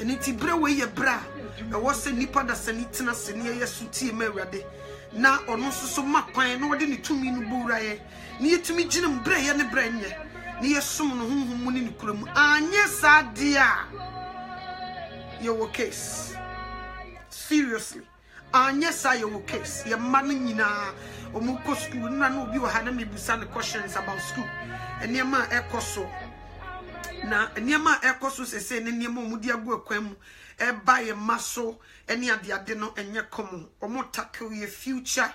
and it's brewe ye bra. I was a nipa da sanitina senia suti merade. Na ono so makwan no de ne tumi no buraye. Ne yetumi ginem bre ye ne branye. Ne yesom no honhom ni kuram. Anye sadia. Your case. Seriously. Anye sa your case. Your man nyina omuko school na no bi wo ha na mebusa ne questions about school. Eniema ekoso. Na eniema ekoso sese ne niema omudi agu akwan mu. Eba ye maso eni ade no enye komo omo tackle your future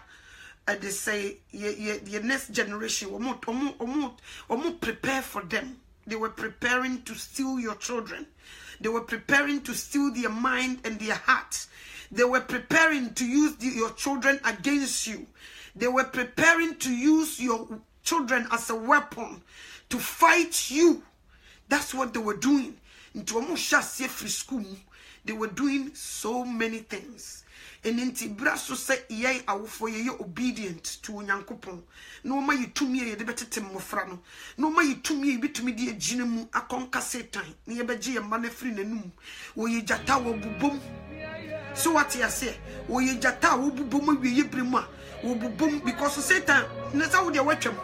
they say your next generation omo prepare for them. They were preparing to steal your children. They were preparing to steal their mind and their heart. They were preparing to use your children against you. They were preparing to use your children as a weapon to fight you. That's what they were doing. Into omo shase free school. They were doing so many things. And inti braso say ye awofo ye obedient to Onyankopon. No ma yitumi ye de betete mmofra no. No ma yitumi ye bitumi de agine mu akonka Satan. Ne ye beje ye ma na free nanum. Wo ye jata wo bubom. So what you say? Wo ye jata wo bubom awie ye bremu a wo bubom because Satan ne sa wo de watwam.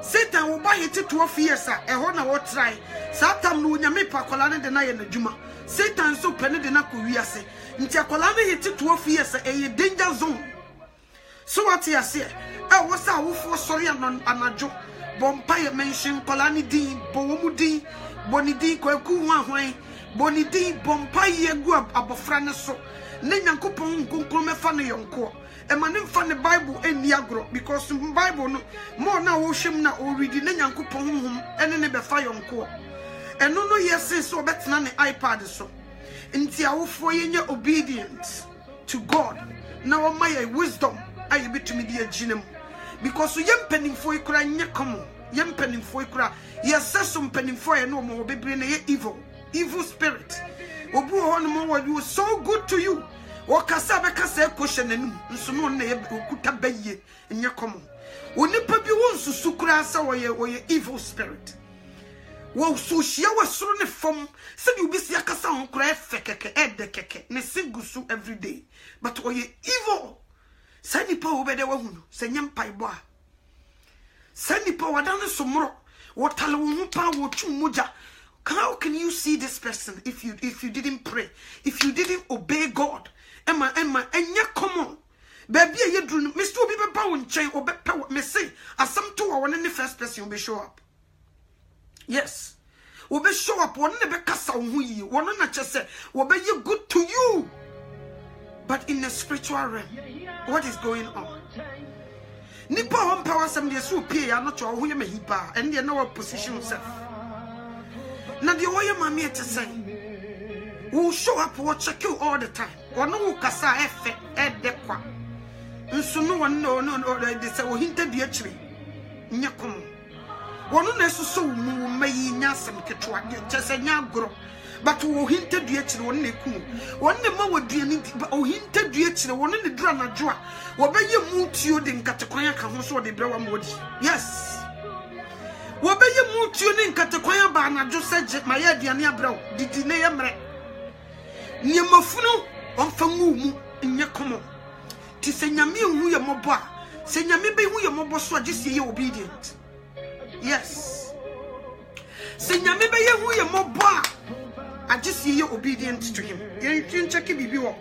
Satan wo ba hete 12 years a eho na wo try. Satan no nyame pa kola ne de na ye nadwuma. Satan so pene de na ko wiase. Nti akola na hete 12 years a danger zone. So what you say? E wo sa wo fo sori anajo. Bompa ye mention kola ni din, bo mu din, boni din ko eku hu ahwan. Boni din bompa ye gu abofra ne so. Ne Nyankopon nkonkron mefa ne yonko. E ma ne mfa ne Bible eni agro because Bible no mo na wo hwem na o read ne Nyankopon honhom ene ne befa yonko. And no yes so better than iPad so. Nti awofo yenye obedient to God. Now my wisdom I be to me the aginem. Because yem penning for ikura nye komo. Yem penning for ikura. Yes some penning for no more be bring evil. Evil spirit. Obu on mo you so good to you. Wakasa be kasa question enum. Nso no na ye okuta beye nye komo. Onipa bi won susu kura sa wo evil spirit. Wo so hia wasoro ne fom se de obi sia kasa hon kura efekeke edekeke ne sigusu every day but oye evil sani pa obede wa hunu se nyam paibo a sani pa wadane somro wotale wo pa wo twumuja. How can you see this person if you didn't pray, if you didn't obey God? Emma enye common baby ye dru Mr. Obi be pa wo nchen obepa me say asam to wo ne first person will be show up. Yes. We be show up one never kasa hu yi. One na chese we be ye good to you. But in the spiritual realm, what is going on? Nipa hom power some dey so pay ya not hu ye mehipa and dey no position himself. Na dey wo ye mama e say we show up we check you all the time. One no kasa efe edekwa. Nso no one no dey say we hinted dey akiri. Nyakom. One na so mu mayi nyasem ketwa chese nyagoro but wo hinte dua kire won na eku won na ma waduani o hinte dua kire won ne dura na joa wo be ye mu tuo de nkatekwan aka ho so de brewa modi. Yes, wo be ye mu tuo ne nkatekwan ba na jo seje ma ye aduani abrew didi ne ye mre ne mafunu onfa mu nye komo ti se nyame hu ye mobo a se nyame be hu ye mobo so agese ye obedient. Yes. Senyame be ye hu ye mobo a just ye obedient to him. You check it bibi wo.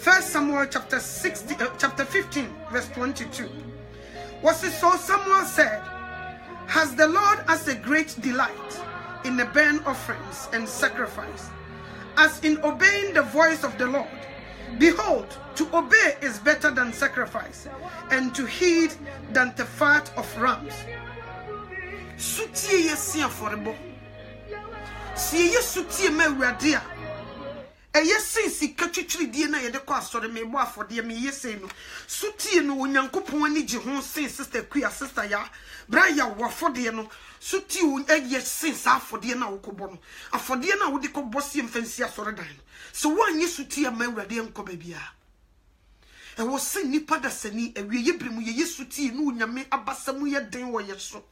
1 Samuel chapter 15 verse 22. Was it so Samuel said, has the Lord as a great delight in the burnt offerings and sacrifice as in obeying the voice of the Lord? Behold, to obey is better than sacrifice, and to heed than the fat of rams. Sutie yesia forebo. Si ye sutie me wurade a. Eye sensi katwitwiri die na ye de kwa asore me bo afode me yese no. Sutie no Onyankopon ani gi ho sen sister Kuya sister ya. Bra ya wo afode no. Sutie eye sensi afode na wo kobo no. Afode na wo de kobo sie mfansi asore dan no. So wan ye sutie me wurade enko ba bia. E wo sen nipa da sani awie ye bremu ye sutie no Onyame abasamu ye den wo ye so.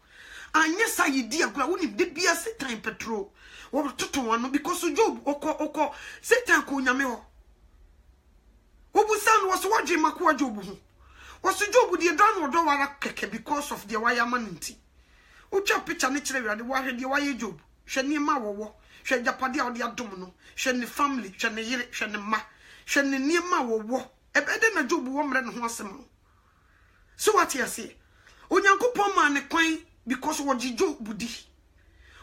anya sa yedi agura woni de bia Satan petrol wo toto wano because Job oko Satan ko nyame ho obusan was waje makwa Job ho was Job de dan odo wara keke because of the wire manti ucha picture ne kire wiade wa hwe de wire Job hwe ne ma wo hwe japade a ode adom no hwe ne family hwe ne yire hwe ne ma hwe ne ne ma wo ebede na Job wo mre ne ho asem so what you say onyankopon ma ne kwan because what Job di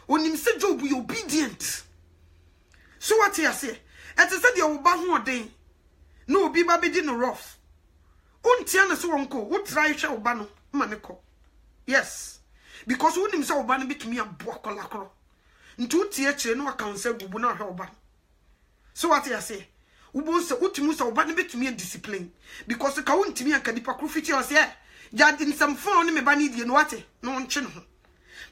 onim se Job you obedient so what you say et se de wo ba ho oden no obi ba be di no rough untia na so wonko wo try hwe wo ba no ma ne ko yes because unim se wo ba no bitumi aboa kolakoro ntu tie kire no akanse gubu na hwe wo ba so what you say ubon se utumi se wo ba no bitumi discipline because ka wontimi anka dipa krofiti o se jadi nsam fon ne me ba ne die no wate no nche no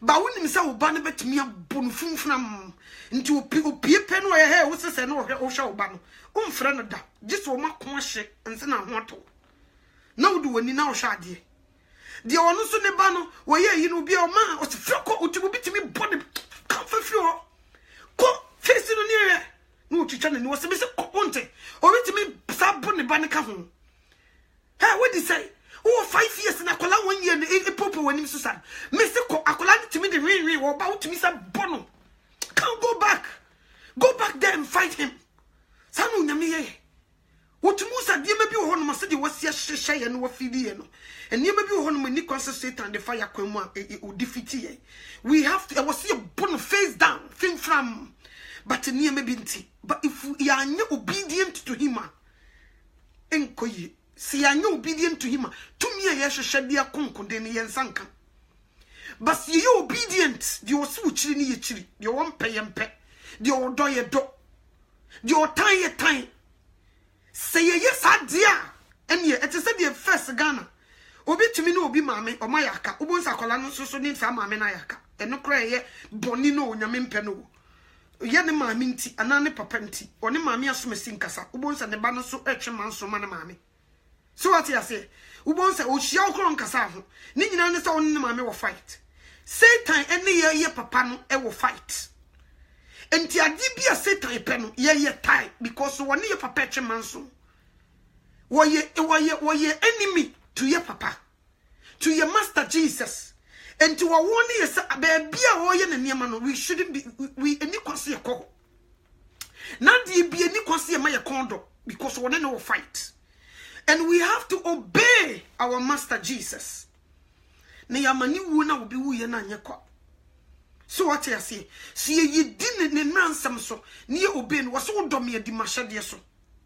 ba wonim se wo ba no bitumi abonu funfunam nti opie pe no ye he wo sese no wo hwe wo ba no umfra no da gise wo makon hye nse na ho to na wo du wani na wo hwe ade de ono so ne ba no wo ye yi no bia o ma o se freko utubu bitimi body ka fafio ko fesi no ne ye no twitwa ne wo se me se ko onte o bitimi sabo ne ba ne ka ho ha what did say oh 5 years na kola 1 year ne popo wani so san me se ko akola ne timi de wi wo ba utimi sa bono can't go back there and fight him sanu nyame ye wotumu sa de ma bi wo no ma se de wasi ahyehyɛ ye no wafidi ye no ene ma bi wo no ma ni kwanse Satan de fire kwan mu o defeat ye we have to was see bono face down fin from but ene ma bi nti but if you are obedient to him enkoyi si you are obedient to him to me ye hyehyɛ de akonkonde ne ye nsanka but you obedient the osu chiri ni ye chiri the one pay yempe the odo ye do the otan ye tan say ye sadia ene e te say the first Ghana obi tumi no obi maame o mayaka obonsa kola no so ni sa maame na yaka eno kra ye boni no onyame mpe no ye ne maame nti ana ne papa nti oni maame asomasi nkasa obonsa ne ba no so etwe manso ma ne maame so what you say ubonsa o hia okro nkasa ho ni nyina ne sa oni ne maame wo fight Satan ene ye papa no e wo fight enti adi bia Satan pe no ye tie because woni ye papa etwe manso wo ye enemy to your papa to your master Jesus enti wo woni ye sa ba bia wo ye ne niam no we shouldn't be we eni kwase ye ko na di bia eni kwase ye ma ye kondo because woni no fight and we have to obey our master Jesus ne yamani wu na obi wu ye na nyekwa so what you say see ye di ne nansam so ne ye obey no so wodom ye di mashade so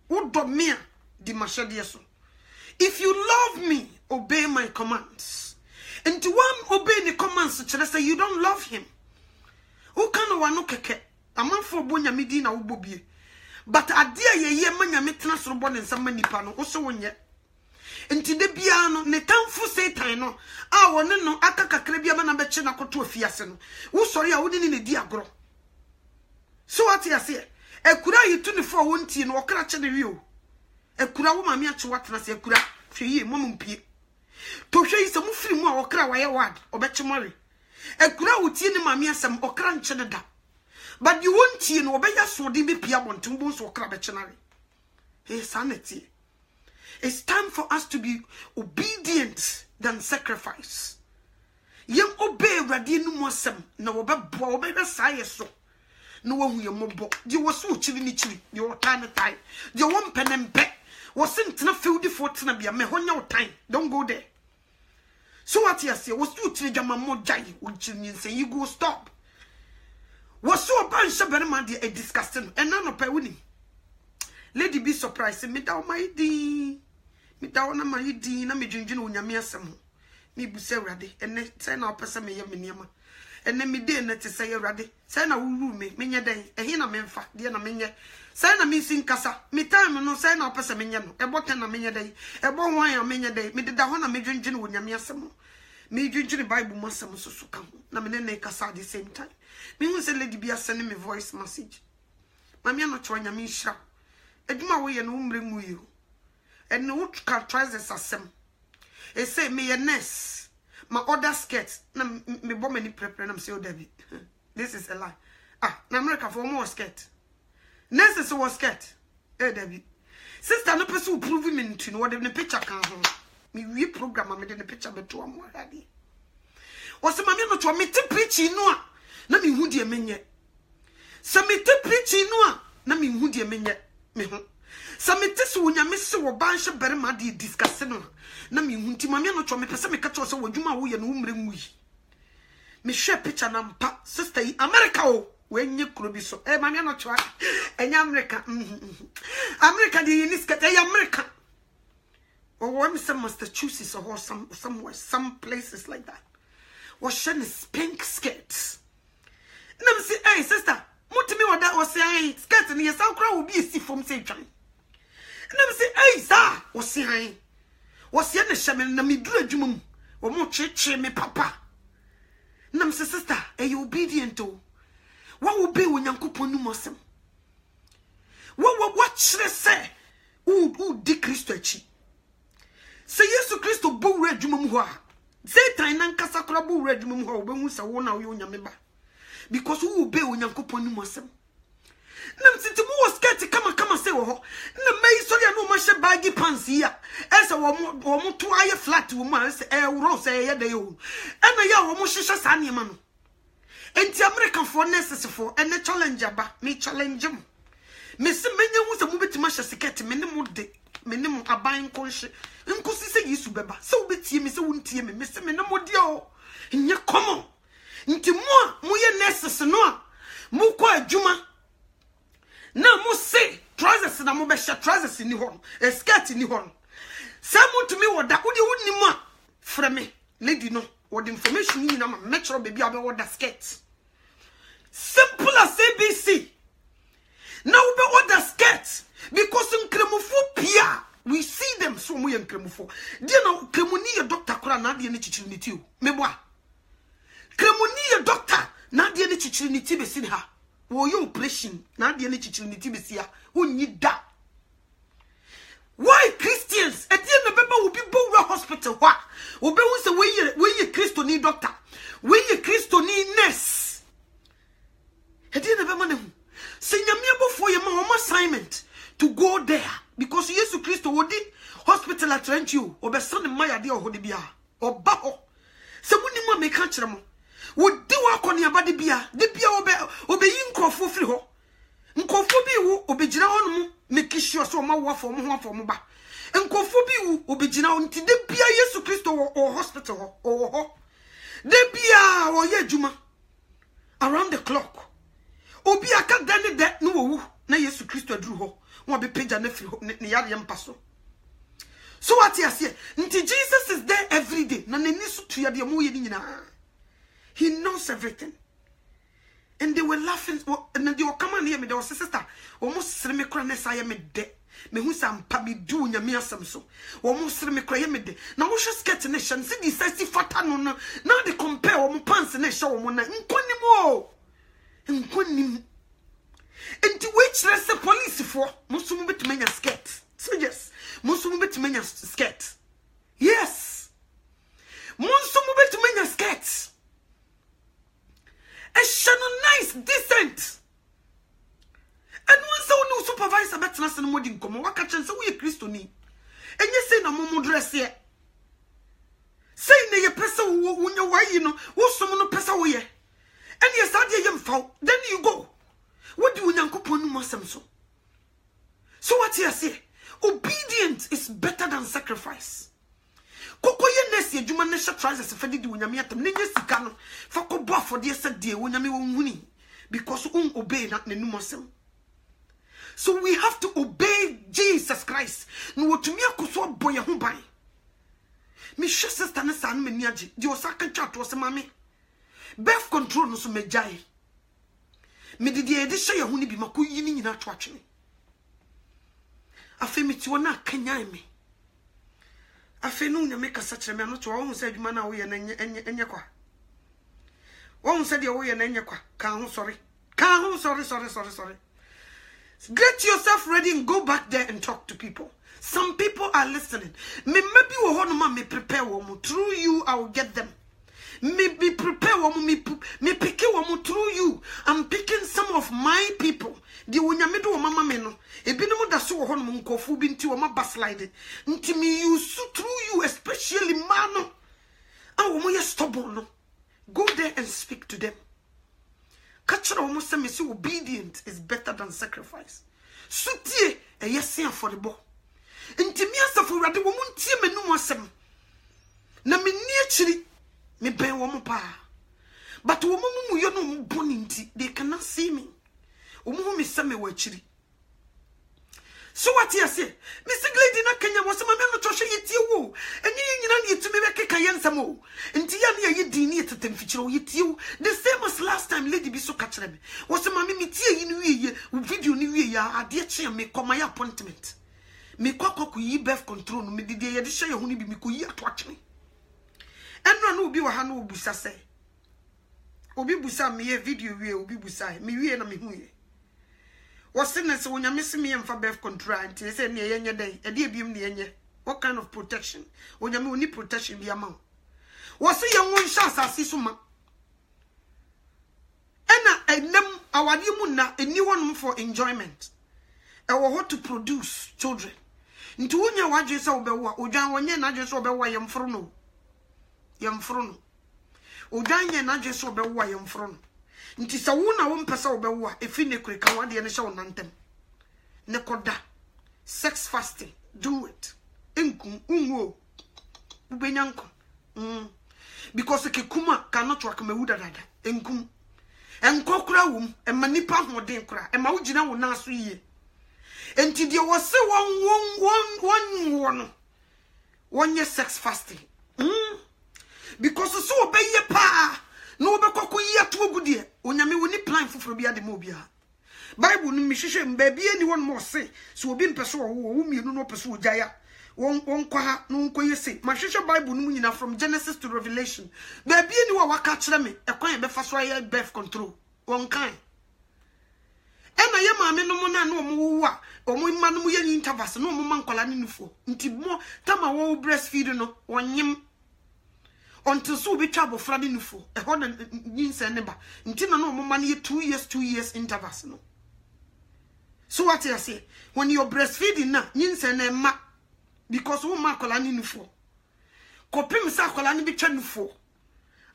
wodom me di mashade so if you love me obey my commands and to one obey the commands so say you don't love him who can wano keke amanfo bonya medi na wobobie but adia ye manya metena soro bo ne nsam nipa no wo so wonye enti de bia no ne tamfo Satan no a woni no aka kakra bia ma na beche na koto afiase no wo sori a wodi ne di agro so what you say ekura yitu ne fo wontie no okra che ne wi o ekura wo mame ache watena se ekura hwe yi mompie to hwe yi se mu firi mu a okra wa ye wad obeche mori ekura wotie ne mame asem okra nche ne da but you wontie no obeya so de be pia bontum bo so okra beche nare hey sanity. It's time for us to be obedient than sacrifice. Yem obey radi no mosem na wo bebo wo be saye so. No wo hu yembo. Di wo so chiri ni chiri, di wo tan tai. Di wo mpenempe. Wo sentena field for tena bia me honya wo tan. Don't go there. So what you say? Wo so chiri jama mo jai, wo chiri say you go stop. Wo so ban shabere man di e disgusting. And none of winning. Lady be surprised me down my di. Me down my di na me dwendwene onyame asem ho me buse awrade ene say na opese me ye me niam ene me de na te say awrade say na wuru me menye den ehe na memfa de na menye say na me sin kasa me time no say na opese menye no ebote na menye den ebo hwan ya menye den me deda ho na me dwendwene onyame asem ho me dwendwene bible masem so ka ho na me ne kasa at the same time me hu say lady bia send me voice message mama no cho onyame hira eduma wo ye no umre mu yi and what can try this asem. It say me a nurse. my other skirts. Na me bomb any prepare. Na say, oh Debbie, this is a lie. Ah, na America for more skirt. Next is what skirt. Hey Debbie, sister, no person who prove me to know what the picture can hold. Me we program. I made the picture beto am already. Ose mami no to me te preach no a na me hu de menye. Se me te preach no a na me hu de menye me ho. Se me te so onyame se wo ban hye bere ma de discuss no na me hu nti mami no to me pese me ka to se wadwuma wo ye no umre mu yi. Me hwe picture na mpa sister yi America o we nye kuro bi so. Mami no to enya America. America de ni skete ya America. Or when some Massachusetts or somewhere, some places like that. Was showing pink skirts. And I'm saying, hey, sister, what to me what that was saying? Skirts and yes, I'll crowd will be a sea from same time. And I'm saying, hey, sir, was saying, was the shaman and me do a jumum, or more church, me papa. And I'm saying, sister, are you obedient to? What will be when Uncle Ponu Mossam? What should I say? Who decrease to a cheat? Say Yesu Christo bo red jumum. Satan nan kasa kra bo red mum ho be hu se wo na wo nyame ba because who obey onyankopon ni mosem nam siti mo skirt kama say wo ho na mai so ya no ma hye baggy pants ya ese wo mo to aye flat wo ma se ro se ye de yo ena ya wo mo hye sa ne ma no enti American for necessary ene challenge ba me challenge mo me se menye hu se mo betima hye skirt me ne mo de me ne mo aban konhye nkosi se Yesu beba se wo betie me se wo ntie me se me ne mo de o nye komo nti mo ye nurses no a mo ko adwuma na mo se trousers na mo be hye trousers ni ho skirt ni ho se mo to me wo da wo de wo ni mo a frɛ me lady no wo the information ni na ma metro baby abe wo da skirt simple as ABC now we order skirt because in kremufo pia we see them so mo yen kremufo dia na kremuni ye doctor kora na dia ne chichiri ni ti o meboa kremuni ye doctor na dia ne chichiri ni ti besi ha wo ye operation na dia ne chichiri ni ti besi ha onyi da why Christians e dia na beba wo bi bo hospital wa wo be hu se we ye Christo ni doctor we ye Christo ni nurse e dia na beba na hu se nyame abofo ye ma hom assignment to go there because Jesus Christ wodi hospital at Trentio obesan maya de ohode bia oba ho se muni mo me ka kire mo wodi wa akoni abade bia de bia obe yi nkofo firi ho nkofo bi wo obegyina honom make sure so ma wo afo mo ho afo mo ba nkofo bi wo obegyina ho nti de bia Jesus Christ o hospital ho ho de bia o ye adwuma around the clock obi aka dane de no wo na Jesus Christ aduru ho won be page na firi ne yare mpaso so what you say nti Jesus is there every day na nani so to yade mo ye ni nyina he knows everything and they were laughing and they were come on here me they was sister almost sere me kra na say me de me hu sam pa bi du nyame asem so almost sere me kra ye me de na wo hwe skirt na hye nse di sasi fata no na they compare wo pants na hye wo na nkonim enti which rest the police for musumu betimenya skirt so yes musumu betimenya skirt yes musumu betimenya skirt a shano nice decent and one so no supervisor betna se no modi nkomo waka chen se we Kristo ni enye se na momo dress ye say na ye pesa wo nya wayi no wo som no pesa wo ye and ye sadie ye mfa then you go. What do Unyankopon no asem so? So what you say? Obedience is better than sacrifice. Koko ye nesi adwuma na hye trousers fa di Unyame atam na nya sika no fa ko bo afode esa die Unyame won huni because obey na nenum asem. So we have to obey Jesus Christ. No wotumi akoso boye ho ban. Me hwe sister na sa no mani age. Di osaka twa to se mame. Birth control no so megyae. Me did ye dis ye huni bi mako yini nyina to atwene afi mi ti wona kanyan me afi no nya me kasa kire me anoto wo hu se adwuma na wo ye na enye kwa wo hu se de wo ye na enye kwa kan ho sorry get yourself ready and go back there and talk to people. Some people are listening me maybe wo ho no ma me prepare wo mo through you I will get them Me prepare woman, me pick woman through you. I'm picking some of my people. The unyame do mama meno. Ebino da so ho no nkofu bi nti wo ma baslide. Nti me use through you, especially mano. And wo ye stubborn no. Go there and speak to them. Catch wo say me say obedient is better than sacrifice. Sutie e yesi for the bo. Nti me asafo rade wo muntie menum asem. Na me ni achiri me ben wo mo pa. But wo mu yo no mo boni nti they cannot see me. Wo me say me wa achiri. So what you say? Mr. Glady na Kenya was my no choshe yitie wo. Enyi nyina na yitumi be keka yensam o. Nti ya na ye dini etetem fichiro yitie. The same as last time lady bi so ka kire me. Was my me tie yi ni wiye, video ni wiye ya ade che me koma ya appointment. Me kwakwa ku yi birth control no me dide ye de hye ye ho ni bi me ko yi ato akene. Enra na obi wa ha na obusa se. Obi busa me ye video wiye obi busa me wiye na me hu ye. Was in this when you miss me and for birth control, and they say near your day, a dear beam near you. What kind of protection? When you need protection, be amount. Was a young one shas as Sisuma? And them our dimuna a new one for enjoyment. Our how to produce children. Into when your wages over Ujan when you're not just over why I'm frono. Yam frono. Ujan you're not just over why I'm frono. Nti sa wona wo mpesa obewo efi ne kurika wade ne hye wonantem ne koda sex fasting do it enkum unwo ubenyanko because kekuma cannot work mewuda dada enkum enkokura wom emanipa hoden kura ema wugina wo na so yie enti de wo se won wonye sex fasting because so obeye pa no be kokko yi ato gudie onyame woni plan foforo bia de mo bia bible no mihwehwe mbaabi ani won mo se so obi mpeso wo mienu no peso ogaya won kwa ha no nko yese mahwehwe bible no nyina from Genesis to Revelation baabi ani wo waka kire me ekwan be fa so aye birth control won kan ena ye maame no mo na no mo wo a omo imma no mo ye intervals no mo mankola ne nufo nti mo tama wo breastfeed no wonyem until so be trouble fradi nufo e ho na nyinse ne ba nti na no mama ne 2 years intervals no. So what you say when you're breastfeeding na nyinse na ma because wo ma kola ne nufo kopim sa kola ne bi twa nufo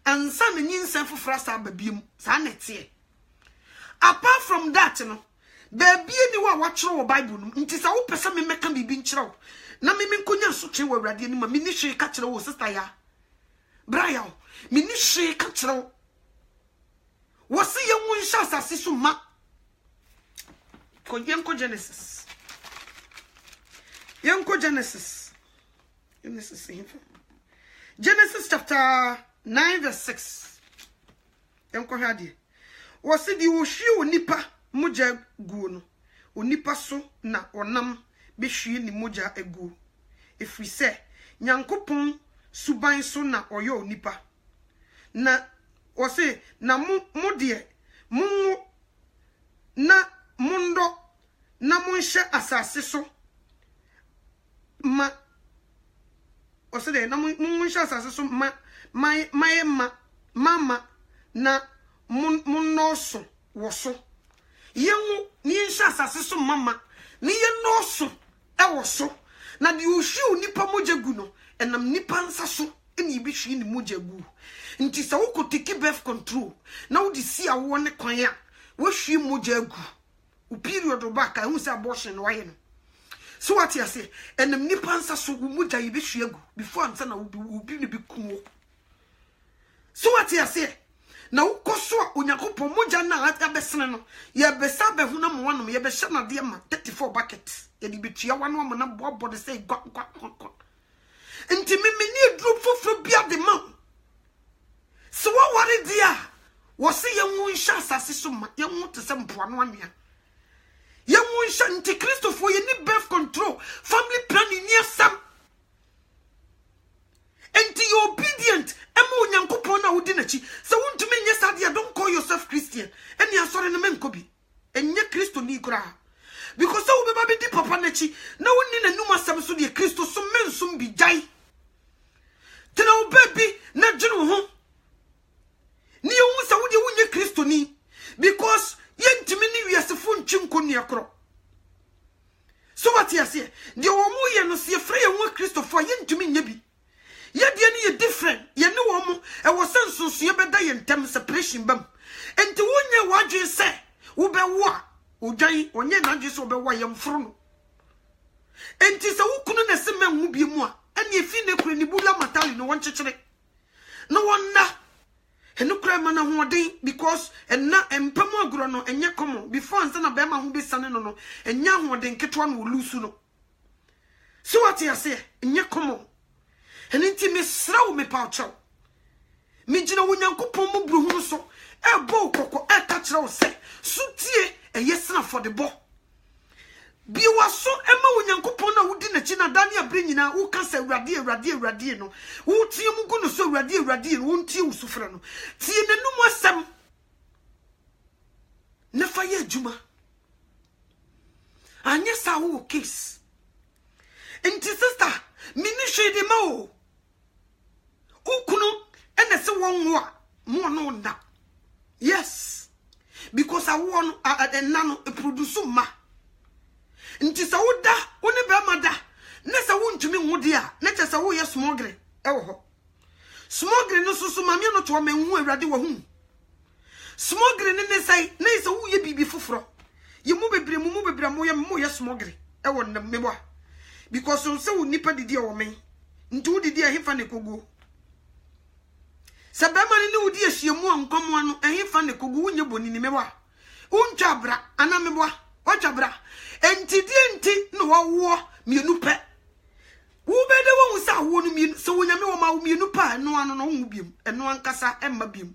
ansa na nyinse fofra sa babiem sa na tie. Apart from that no baby ni wa watchro wo bible no nti sa wo pesa me meka bibi nkyerɛw na me nkonya so twe wo awrade ni ma me ni hwe ka kyerɛ wo sister ya Brian, ministry cultural was see young one shas as suma. Yanko Genesis. Yanko Genesis. Genesis chapter 9 verse 6. Yanko hadi. Was it the Oshi nipa muja guno. Unipa so na onam bishi ni muja egu. If we say Nyankopon suban so na oyo nipa na o se na mo de mo na mundo na monhye asase so ma o se de na monhye asase so ma mama na monnoso wo so yenwu ni nhye asase so mama ni ye noso e wo so na de ohwi nipa mojagu no enam nipa nsa so eni bi hwi ni mojagu nti sa wo kotiki birth control na wo di si awo ne kwan a wo hwi mojagu u period back I hu say abortion why no. So what you say enam nipa nsa so wo moja yi bi hwi agu before ansa na wo bi ne bi kuwo. So what you say na wo koso Onyankopon moja na abesene no ye besa be hu na mo wanom ye be hye na de ma 34 buckets ye di betua wano am na bobo de say gwa nti me ni drum foforo bia de ma so what worry dia wo se ye hu nhya asase so ma ye hu te se mpoano anua ye hu nhya nti Christopher ye ni birth control family planning ni asam enti you obedient ema Onyankopon na wodi nachi se wontumi nye sadia don't call yourself Christian eni asore no menkobi enye Kristo ni kura because so be ba be di papa nachi na wonni na numa sam so de Kristo so mensum bi jai tena wo baby na dwene ho Ni you sa wudi wunye Kristo ni because yentimi ni wiasefo ntwinko ni akro. So what you say? The omu ye no se frɛ ye Kristo for yentimi nya bi. Ye de ni ye different. Ye ne wo mu e wo senso ye beda ye ntem separation bam. Enti wonye wadwe se wo be wo a odwan onye nadwe se wo be wo ye mforo no. Enti se wo kunu na se manwu bi mu a ene efi ne kure ni bula matali no won kyekere. No wonna enu kura mana hoden because enna empam agro no enye komo before ansa na be ma ho besane no no enya hoden ketwa no lusu no. So what you say enye komo enti me srawo me pa chaw me gina wonyankopon mu bruhu so e bo kokko e ka kire wo se sutie e yesna for the bo biwa so ema wonyankopon na wudi na chi na dani abre nyina wo ka se awrade no wo tie mu gu no so awrade no wo ntie wo sufra no tie nanum asem na fa ye adwuma anya sa wo case enti sister mini hwede ma o ukunu ene se won a mo no nda yes because I won nano e produce ma nti sa woda woni be mada na sa wontumi nwode a na che sa wo ye smogre e wo ho smogre no so mame no to manhu awrade wo hu smogre ne sai na sa wo ye bibi foforo ye mu bebre mo ye smogre e wo nam mebo because so se wo nipa didi e wo men nti wo didi e hefa ne kogo sabema ne wodi ehyiemu ankomo no hefa ne kogo wo nye boni ne mebo untwa bra ana mebo watwa bra enti no wo mienu pe wo bede wo sa wo no mienu so wonyame wo ma wo mienu pa no ano no hu biem eno ankasa emma biem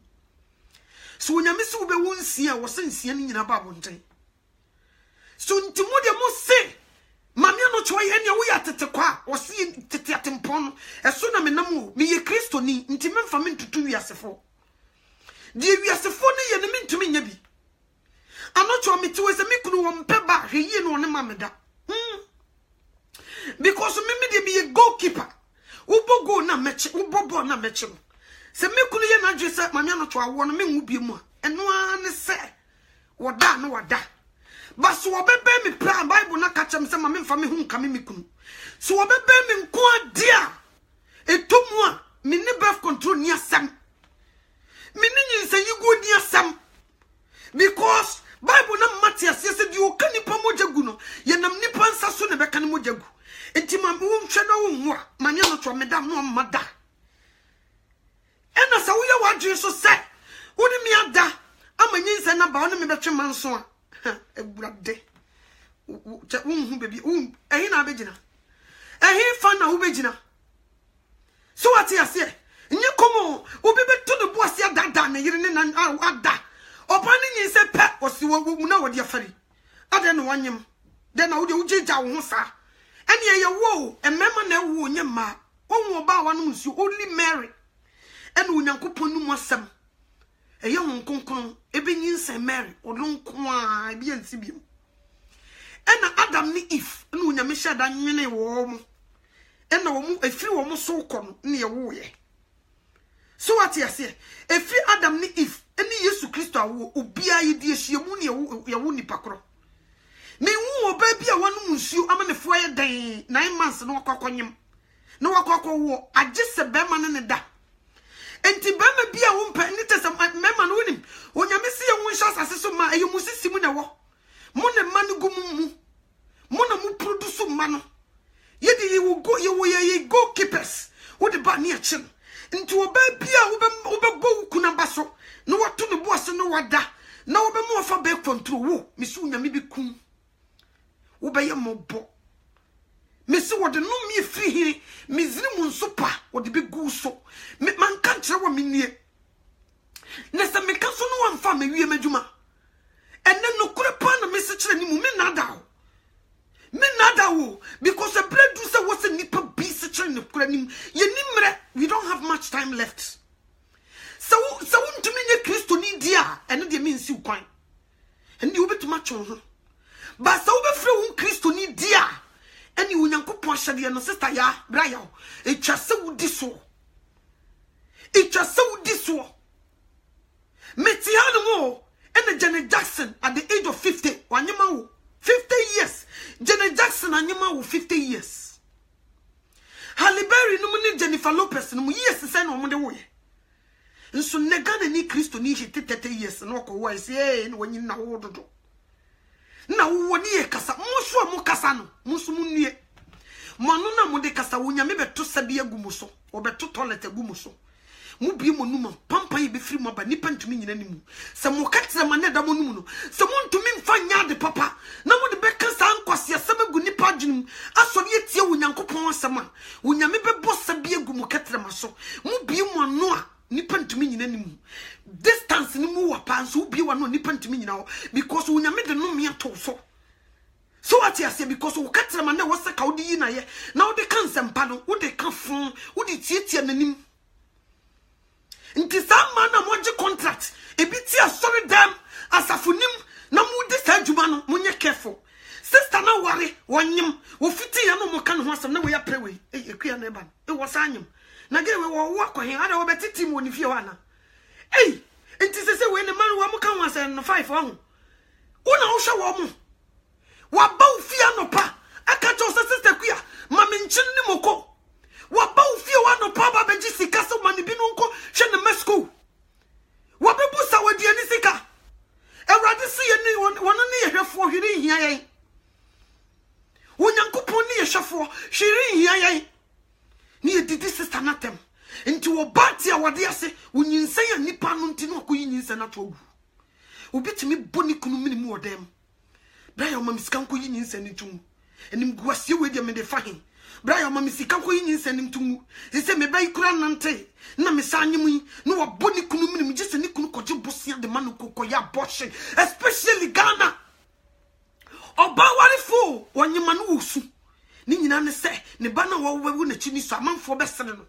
so wonyame se wo be wo nsia wo se nsia ni nyina ba bonten so nti mo de mo se mame no chwo ye ne wo ya tete kwa wo se tete atempon no eso na menam wo me ye Kristo ni nti memfa me ntutu wiasefo de wiasefo ne ye ne mentumi nya bi anocho metiwe se mikunu wo mpeba hweyi no ne mameda because me de be a goalkeeper ubo go na meche ubo bo na meche se mikunu ye na dwe se mame anocho awo no menwu bi mu eno an se woda no wada baso obebe me plan bible na kacha me se mame mfa me hu nka me mikunu so obebe me nko adia etomu a me ne birth control ni asam me ne nyinsa yigo ni asam because Bible na Matthias yese di o kanipa mojagu no ye nam nipa nsa so ne beka ne mojagu enti ma wo nhwe na wo nwa manya no to medam no mada ena sa wo ye wadwe so se wo ni mi ada amanyi nsa na ba wo ne me betwe manso a eburade wo hu bebi wo ehi na abegina ehi fa na wo begina so what you say nye komo wo bebeto no boase adada na yire ne na ada opani nyi se pe osi wo na wodi afari ade no wanyem de na wodi ugyeja wo ho sa ene ye wo emema na wo nyema wonwo ba wa no nsu only Mary ene onyankopon nu asem eye hon konkon ebe nyi nse Mary odonko a bi ansi bi ena Adam ni Eve ene onyame hyada nwene wo mo ena wo mu efiri wo mo so kono ne ye wo ye so what you say efiri Adam ni Eve eni Yesu Kristo awo obia ye die hyiemu ne ye wo nipa kro me wu oba bia wonu nsuo amanefo ye den 9 months no kwakonyem no wo agese bema ne da enti bema bia wo mpa ni tese mema no wonim onyame se ye wo nhya asase so ma eye musisimu ne wo mo ne ma ne gumu mo na mu produce ma no ye de ye wo go ye go keepers wo de ba ne achi nti oba bia wo be bo kuna baso no watu ne boase no wada na wo be mo fa be control wo misu nyame bi kum wo be ye mobo mesi wo de no mi firi hiri miziri mu nso pa wo de be gu so man kan kire wo minie na se me ka so no wan fa me wie madwuma enne no kure pa na mesi kire ni mu me nada wo because a bread do say what nipa bi se kire ni kure ni ye nimre we don't have much time left. So ntumi nye Kristo ni dia eno de me nsi kwan eni wo betuma chon ho ba so wo befre wo Kristo ni dia eni onyankopon hyade no sister ya bra ya etwa se wo di so Metiano mo and Janet Jackson at the age of 50. Wanyama 50 years. Janet Jackson anyama 50 years. Halle Berry no money Jennifer Lopez no years say no mo de wo. Nso negana ni Kristo ni hiti 30 years no ko wa say no wanyi na wo dodo. Na wo ni e kasa muso mo kasa no muso mu nue. Mo no na mo de kasa wo nyame beto sabi agumu so. Obeto toilet agumu so. Mu bi mo numa pampa ye be free mo ba nipa ntumi nyina nimu se mo katsira ma ne da mo numu no se mo ntumi mfa nya de papa na mo de be kasa ankwase asem agu nipa dwunum aso ye tie wo nyankopon asem a wo nyame be bossa bi agu mo katsira ma so mu bi mo no a nipa ntumi nyina nimu distance ni mu wa pa so bi wa no nipa ntumi nyina ho because wo nyame de no me ato so what you say because wo katsira ma na wo saka wo di yi na ye na wo de kansa mpa no wo de ka fon wo de tietie nanim. Nti some man na monje contract ebiti asori dem asafunim na mu de sa adwuma no munye careful sister na ware wonyem wo fiti ya no mo kan ho asem na we ya pray we ekua na eba e wo sa anyem na ge we wo akwahen ada wo betiti mo ni fie wana nti se we ne man wo mo kan ho asem no 5 ho una wo hwe wo mo wa ba fie anopa aka cho sister kua ma me nchin ni moko wa ba ufie wa no pa ba beji sika so mani bi no nko hwe ne mesko wa bebu sa wadi ani sika ewrade se ye ni wono ne yehwefo hwiri hia yen wonyankopon ne yehwefo hwiri hia yen ni edidi sister natem nti wo bati a wade ase wonyinsan ya nipa no nti no akoyi nyinsan na to ogu obitimi boni kunu minimu odem bra ya ma misika nkoyi nyinsan ni tum enim guasie we de me de fahin Brian mama misika ko yin sanim tumu se me bai kura nante na me sanyemu yi no wa boni kunu minim gese ni kunu koje bosia de manu kokoya abortion especially Ghana oba warifo wanyema no usu ni nyina ne se ne ba na wo wawu na chini so amanfo be sene no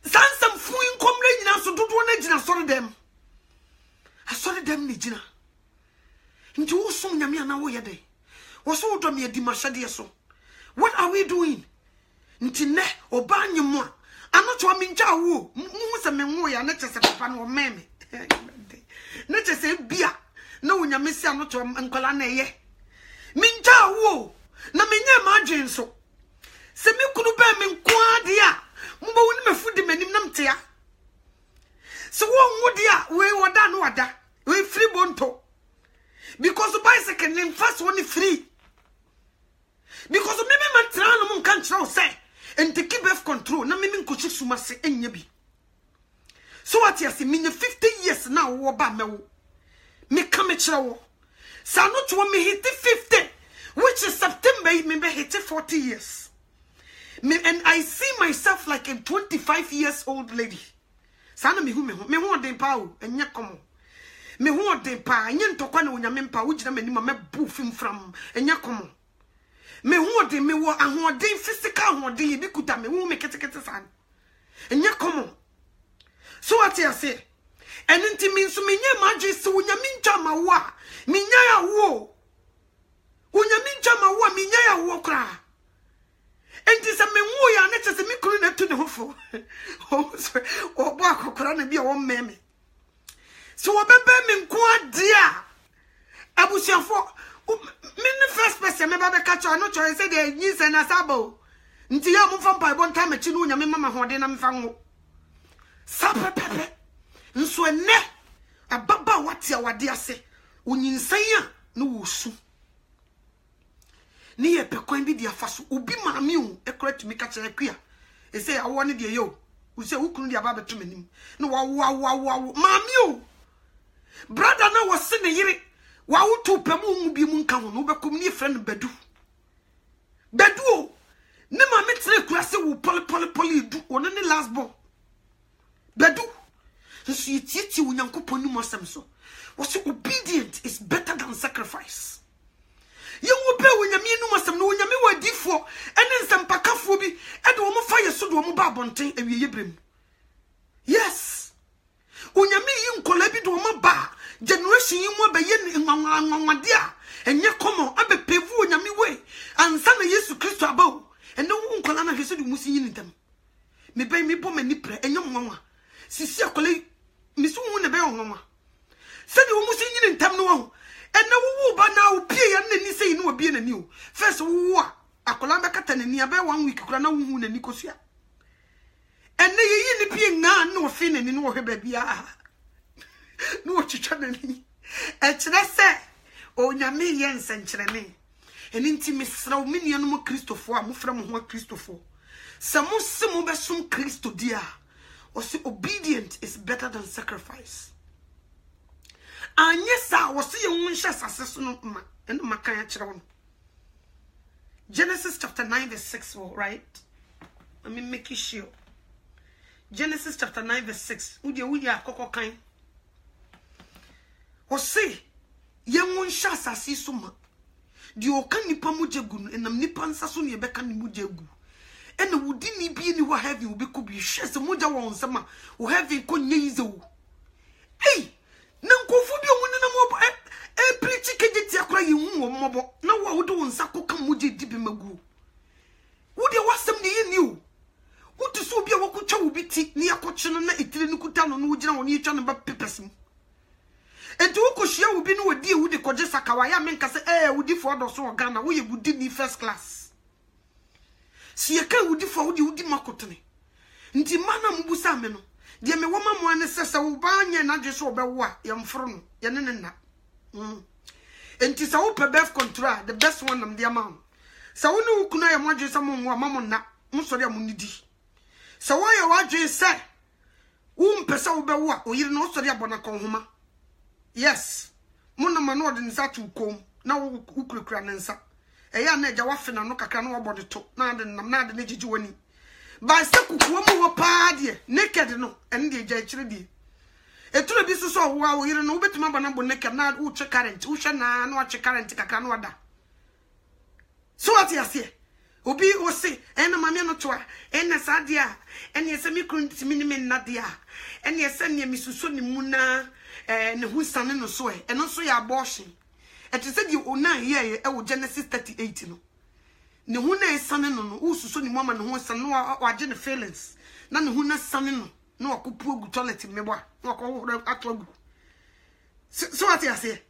sansam fu inkomre nyina so dodo na gina asori dem ni gina nti wo so nyame ana wo yede wo so do me edi mashade so. What are we doing? Ntine obanye mo anoto aminja wo mu se menwo ya na chese papa no meme na chese bia na wonyame si anoto nkola na ye minja wo na menye ma adwen so se me kunu ba me nkoa de a mbo woni mafudi manim na mtea se wo nwode a we woda no wada we free bonto because bicycle name first one free. Because maybe man try no can control say and to keep birth control na me nkochi suma se enya bi so what you say me 50 years now wo ba mewo me come kire wo sa no to me hit 50 which is September me be hit 40 years me and I see myself like a 25 years old lady sa na me hu den pa o enya komo me hu den pa enya ntokwa na onyame mpa wo gina mani ma me bu fim from enya komo me hu de me wo ahoden physical ahoden bi kuta me hu me ketekete san enya komo so what you say enti me nso me nya maje se wonyame ntwa ma wo a me nya ya wo wonyame ntwa ma wo a me nya ya wo kra enti se me hu ya na chese me kuru na tu ne hofo o bo akokora na bi o meme so obebe me nko ade a abusiafo me first person me baba catch no choice say dey yin se na sabo nti ya mo fam Bible nta machi no nyame mama hode na mfa ngo sapepepe nso ene ababa wate awade ase onyinsan a no wosu ni ye pekwan bi dia fa so obi maami o correct me catch akua e say awo ne de yo u say ukunu dia baba beto manim no wa maami o brother na wo se ne yire wa wutu pemu mu bi mu nka ho no bekom ni friend bedu o ne ma metre kurase wo poli du ono ne last born bedu so yiti wo nyankopon ni mo asem so was obedient is better than sacrifice ye wo pe wo nyame nu mo asem no wo nyame wadifo ene nsempakafo bi e de wo mo fa yeso de wo mo ba bonten awiye brem yes wo nyame yi nkola bi de wo mo ba generation yi mo be ye nwanwade a enye komo abe pevu onyame we ansa na Yesu Kristo abawo ene wo nkola na hwese de musi yin ntam me be me bo mani pre enye nwanwa sisi akole misu hu ne be nwanwa wa akola be kata nani abe 1 week kura na hu nani kosua enne yeyi ni pie nga na ofi nani no hwe ba bia no chicha nani e kire se onyame ye nsenkyere ne eni nti mesra o menu no mo Kristofo a mo fra mo ho Kristofo se mo se mo besum Kristo dia o se obedient is better than sacrifice anye sa wo se ye won hye sase so no ma eno makan a kire won Genesis chapter 9 verse 6 right let me make it sure Genesis chapter 9 verse 6 udi akoko kan o se ye won hye sase so ma di o kan nipa mo jegu no enam nipa nsa so ne ye beka ne mo jegu ena wudi ni bi ni wa heaven obi ko bi hwe se moja won nsema o heaven ko nye yize wo ei na nkofu bi o mu na mo preach kejeti akora yi hu wo mobo na wo wo do nsa ko kan moje di bi magu wo de wasem ne ye ni o wo tu so bi a wo ko twa wo bi ti ne yakokye no na etire ni kuta no no wo gina wo ne twa no ba pepesim enti wo ko hia wo bi no wodi e wo de koje sakawa ya menka se wodi for do so Ghana wo ye wodi ni first class si ye ka wodi for wodi makotene nti mana mbusa me no de me wo mamu ane sese wo ba anya na dwe so obewo a ye mforo no ye ne nna enti sa wo pe birth control the best one am de amount sa wo ne wo kuna ye mo adwe sa mo amamu na mo sori amunidi sa wo ye wa adwe se wo mpesa wo bewo a oyire no sori abona kon homa yes mona mano de nsa tu kom na wo kurakura nensa eya na eja wafena no kakra no wobode to na de nam na de ne gigi wani ba se kukuo mu wo pa de naked no ene de eja kire de eturo bi so so wo yire no obetuma bana bo naked na wo che current wo hwe na na wo che current kakra no wada so what you say obi o se ena mame no to a ena sadia ene ese mi kunti mi ni na dia ene ese ne mi suso ni mu na ne hu sane no so eno so ya abortion eti se di ona ye e wo Genesis 38 no ne hu na sane no no ususo ni mama ne hu sane no waje ne feelings na ne hu na sane no na wakopu ogu toilet mebo na wakohura atogu so what you say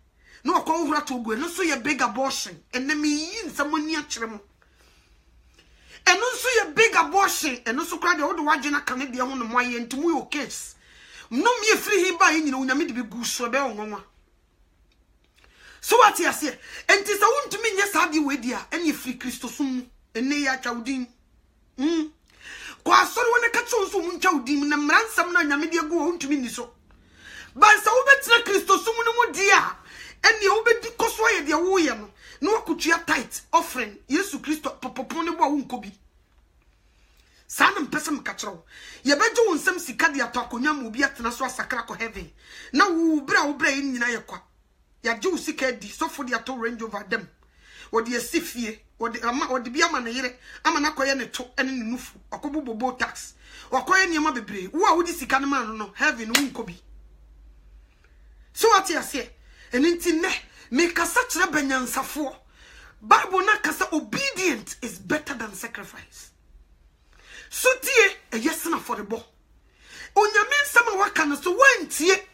na wakohura atogu no so ye big abortion ene me yi nsamoni a kire mo eno so ye big abortion eno so kra de wo de waje na kan de ho no mo aye ntimu yo case no me free him ba yin nyina onyame de be gu so be onwanwa so what you say enti sa wontumi nye sa de we dia ene free Kristo sum ene ya twawdin kwa asori wona ka tso so mun twawdin na mransam na onyame de gu wontumi ni so ba sa wo betina Kristo sum no mu dia ene wo be di koso ye de wo ye no na wakutua tight offering Yesu Kristo popopon ne bo a wonkobi sanam pesem kachro ye beje wonsam sika de atakonya mu bi atena so asakra ko heaven na wo bra nyina ye kwa ya je wo sika di sofo de ato range over them wo de asifie wo de bia ma na yere ama na koye ne to ene ne nufu akobobo tax wakoye niam bebre wo a wo di sika ne ma no heaven wonkobi so what you say eninti ne me kasa kire banyansafo Bible na kasa obedient is better than sacrifice so tie yesna for the bo onyame nsama waka no so wantie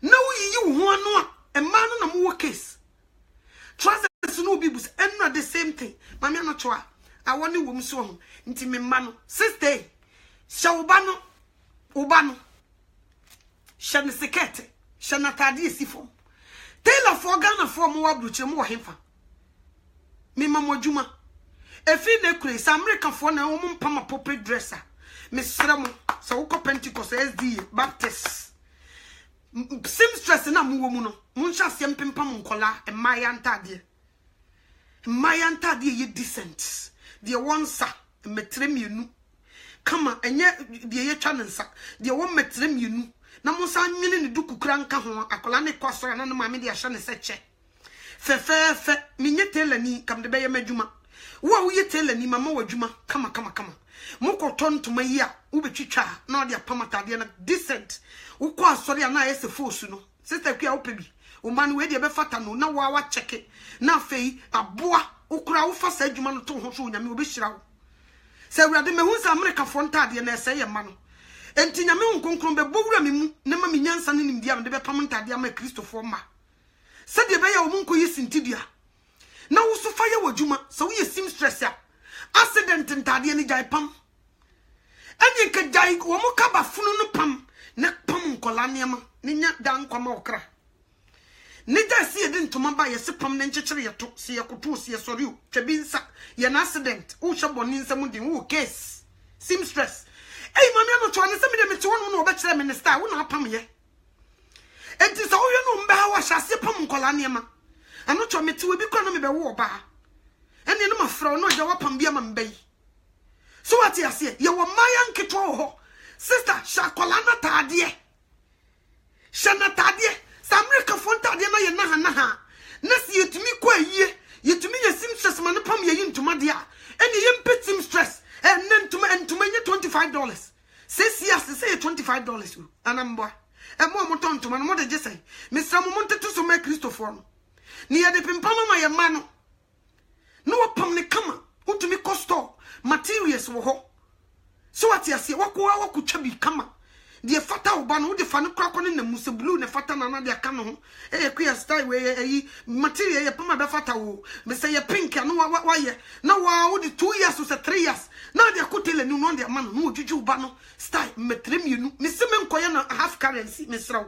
na wuyi wo ho ano a e ma no na mo case trousers no bi bus and the same thing mama no to a awone wom so ho nti me ma no sister shawba no shane sekete shana tadi sifo Taylor for Ghana for mo wabruche mo hemfa me mamodjuma efi ne kure sa America for na wo mpama pope dresser me sramo so wo Pentecost SD Baptist sim stress na mo wo mu no mo ncha se mpempam nkola e maya ntade ye decent de wonsa metre mienu kama enye de ye twa nensa de wo metre mienu na mo san nwene ne duku kura nka ho akola ne kwasoro na no ma me de ahye ne seche fe minye telani kam de be ye madwuma wo ye telani mama wadwuma kama mo kotontoma yi a wo betwitwa na de apamatade na decent wo kwa asori na yese fosu no sister kwa opebi o man we de be fata no na wa cheke na fei aboa ukura wo fa sa adwuma no to ho so nyame obehira wo se awurade me hu sa America frontade na ese ye ma no enti nyame nkonkron be bowura me mu na ma minyansa ne nimdia me de be pamantade ama Kristofo ma se de be ya wo munko yi sintidua na wo so fire wadwuma so wo yesim stress ya accident ntade ni jai pam anye ka jai wo mo ka ba funu no pam na pam nkola niam ni nya dan kwama okra ni da si edi ntoma ba yesi pam na nchechire yeto si yekoto si yesori o twabi nsa ye na accident wo hwebo ni nsam din wo case sim stress ei mami ano to anese me de mete wono no obekire minister wo na apam ye enti so wo ye no mba wa hyase pam nkola niam ano to mete we bi kwa no me be wo ba ene no mafra no je wapam bia ma mbai so what you say ye wo maya nketo ho sister shakola na tade shana tade America fonta de na ye na ha na si yetumi kwa yie yetumi ye sim stress man pam ye ntuma de a ene ye mpetim stress en ntuma nye $25 6 years say $25 anamba e mo ntoma no mo de gese misra mo nteto so ma Christopher no ni ye de pimpama ma ye ma no no pam ne kama utumi costo materials wo ho so what you say wakwa wakutwa bi kama de fata oba no de fa no kwakọ ne namu se blue ne fata na na de aka no kuya style we material ye pama be fata wo me say ye pink no wa ye na wa wo de 2 years or 3 years na de akotele no no de ma no juju oba no style metrem yenu me se me nkoye na half currency me sraw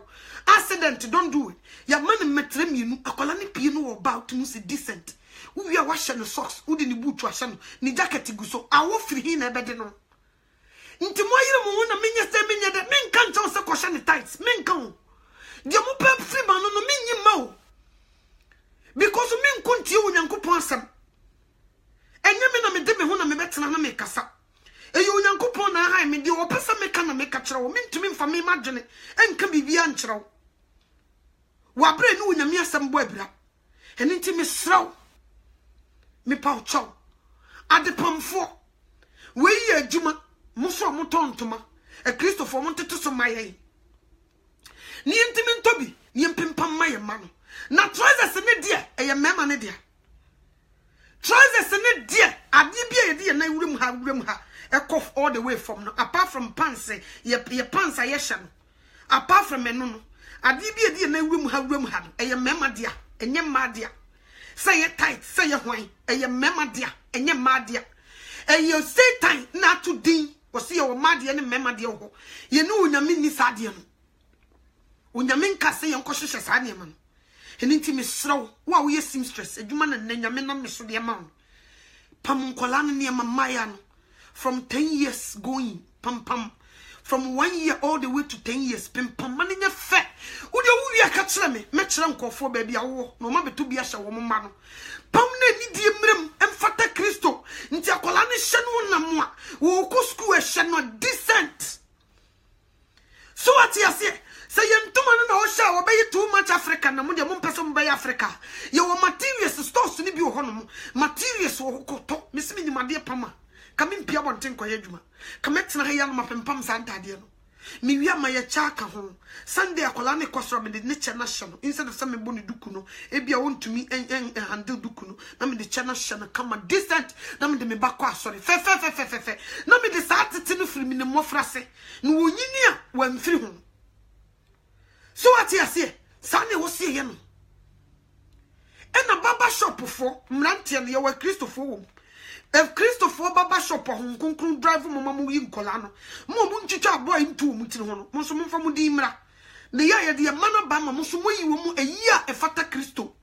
accident don't do it ya man metrem yenu akola ne pie no about no se decent wo wa hye no socks wo de ne boot wa hye no ne jacket guso awo firi hi na ebede no nti moyire mo na menye se menye de menka ncho se ko hye ne tights menka o de mo pe free man no menyi ma o because menko ntie wo nyankopon asem enye me na me de me ho na me betena na me kasa eyi wo nyankopon na ha me de wo pesa me ka na me ka kire wo mentumi mfa me madwene enka bibia nkire wo wa bre no wo nyame asem bo abira eni nti me sraw me pa ucho adepamfo we yi adwuma muso motontoma Christopher monteto so maye ni ntimi ntobi ni mpempam maye ma no na trousers ne de eye mema ne de trousers ne de ade bia ye de na wurum ha ekof all the way from no apart from pants ye pants aye hye no apart from eno no ade bia de na wurum ha eye mema de enye ma de say ye tight say ye hwan eye mema de enye ma de eye satan na to din osi ye wo ma de ne mema de ho ye ne unyame ni sa de no unyame nkase ye nkohwehwe sa ne ma no eni nti mesrew wo ye sim stress adwuma na nyame na meso de ma no pam nkola ne ma maya no from 10 years going pam from 1 year all the way to 10 years pam man nya fe wo de wo wi aka kire me kire nkofo ba bia wo no ma beto bia hye wo ma no pam na ni die mrem emfata Kristo nti akola ne hye no na mo a wo ko school hye no decent so what you say say yentuma no na o hye wo be too much Africa na mo de mo pese mo be Africa ye wo materials stores ni bi wo hono materials wo ko to mesimi ni made pama kame mpia bonten koye adwuma kame tena ha ya no mapempam santade no mi wi ama ye chaka ho Sunday akola ne kwasoro me de ne chena hye no instead of some boni duku no ebia wontumi handle duku no na me de chena hye no kama decent na me de me bakwa asori fe na me de saatete no firi mi ne mofrase no wonyini a wamfiri ho so what you say sane wo sie ye no ena baba shop fo mrantie no ye wa Christopher wo if Christopher baba shop ho konkron drive mama mu yi nkola no mo mu ntwitwa boy ntu mu tiri ho no mo so mo fa mu di mra ne ya de mana ba ma mo so mo yi wo mu eyi a efata Kristo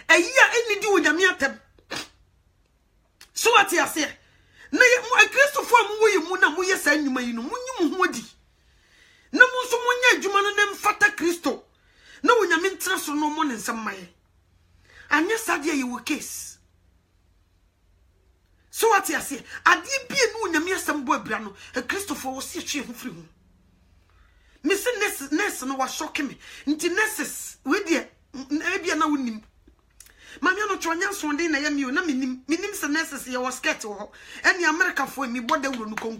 eyi a eni di wonyame atem so what you say na ye mo Christopher mo yi mu na mo ye sa nyuma yi no mo nyi mo ho adi na mo so mo nya adwuma no na mfata Kristo na wonyame ntra so no mo ne nsam maye anya sade ye wo case. So what you say? Adi bie no nyame asem bo abira no Christopher wo se hwe ho firi ho me se ness no wa shock me nti nesses we de ebia na wonim mami no twonya sonde na ya mi o na minim se nesses ye wo skirt ho eni America fo mi boda wuro no kon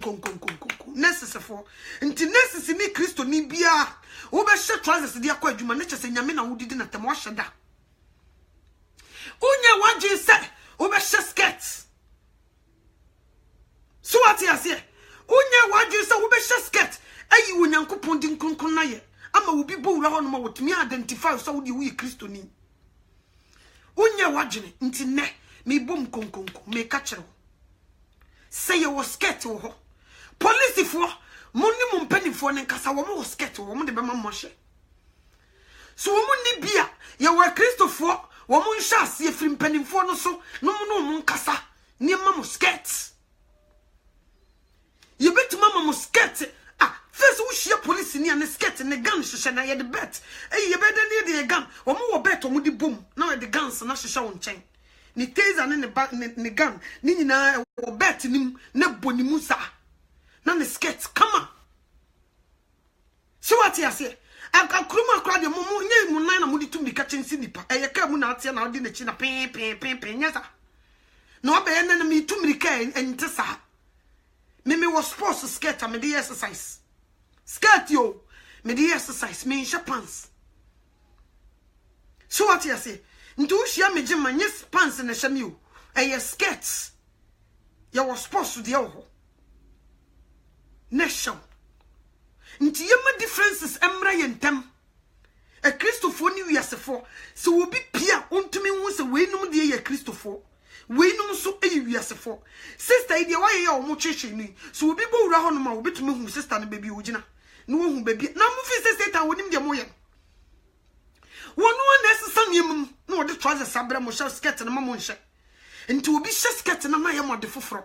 nesses fo nti nesses ni Kristo ni bia wo be hye trousers de akwa adwuma ne chese nyame na wodidi na tem wo hye da unya waje se wo be hye skirt. So what you say? Unya waju say wo be hye skirt ayi wo nyankopon din kronkron na ye ama wo bi bo wura ho no ma wotumi identify so wo di wo Kristo ni unya wonye wagene nti ne me bom konkonko me ka kire say you was scared ho police fo monni mo mpanifo ne nkasa wo mo scared wo mo de be ma mo hye so wo mo ni bia ye wa Christopher wo mo nhya ase firi mpanifo no so no mo nkasa ne ma mo scared ye bet mama mo scared first we share police ni and scared ne gun hye na ye de bet ye be de ne gun wo mo wo bet wo mo di bom na the guns na hye wo nchen ni taser ne gun ni nyina wo bet nim na bonimu sa na ne skirt come on so what you say akruma akra de mo nye mu nan na mo di tumbi ka chensi nipa ye ka mu na atia na odi na chi na pen nyasa na obe ye na me tumri ka ente sa me was sports skirt me dey exercise skirt yo me dey exercise me in pants so what you say ntu hia me gima nye pants na hia me o skirt ya was sports de ho nation nti yema differences emra yentem a Christopher ni wiasefo so obi pia ontumi hu se weinum de ye Christopher weinum so eyi wiasefo sister ide wa ye o mo twehwe ni so obi bo wura ho no ma obi tumi hu sister no baby ogina no hu baby na mo fi sister ta wonim de mo ye wonu na esesa niam na ode trouser sabra mo sha skirt na mo nhye nti obi hye skirt na ma ye mo de foforo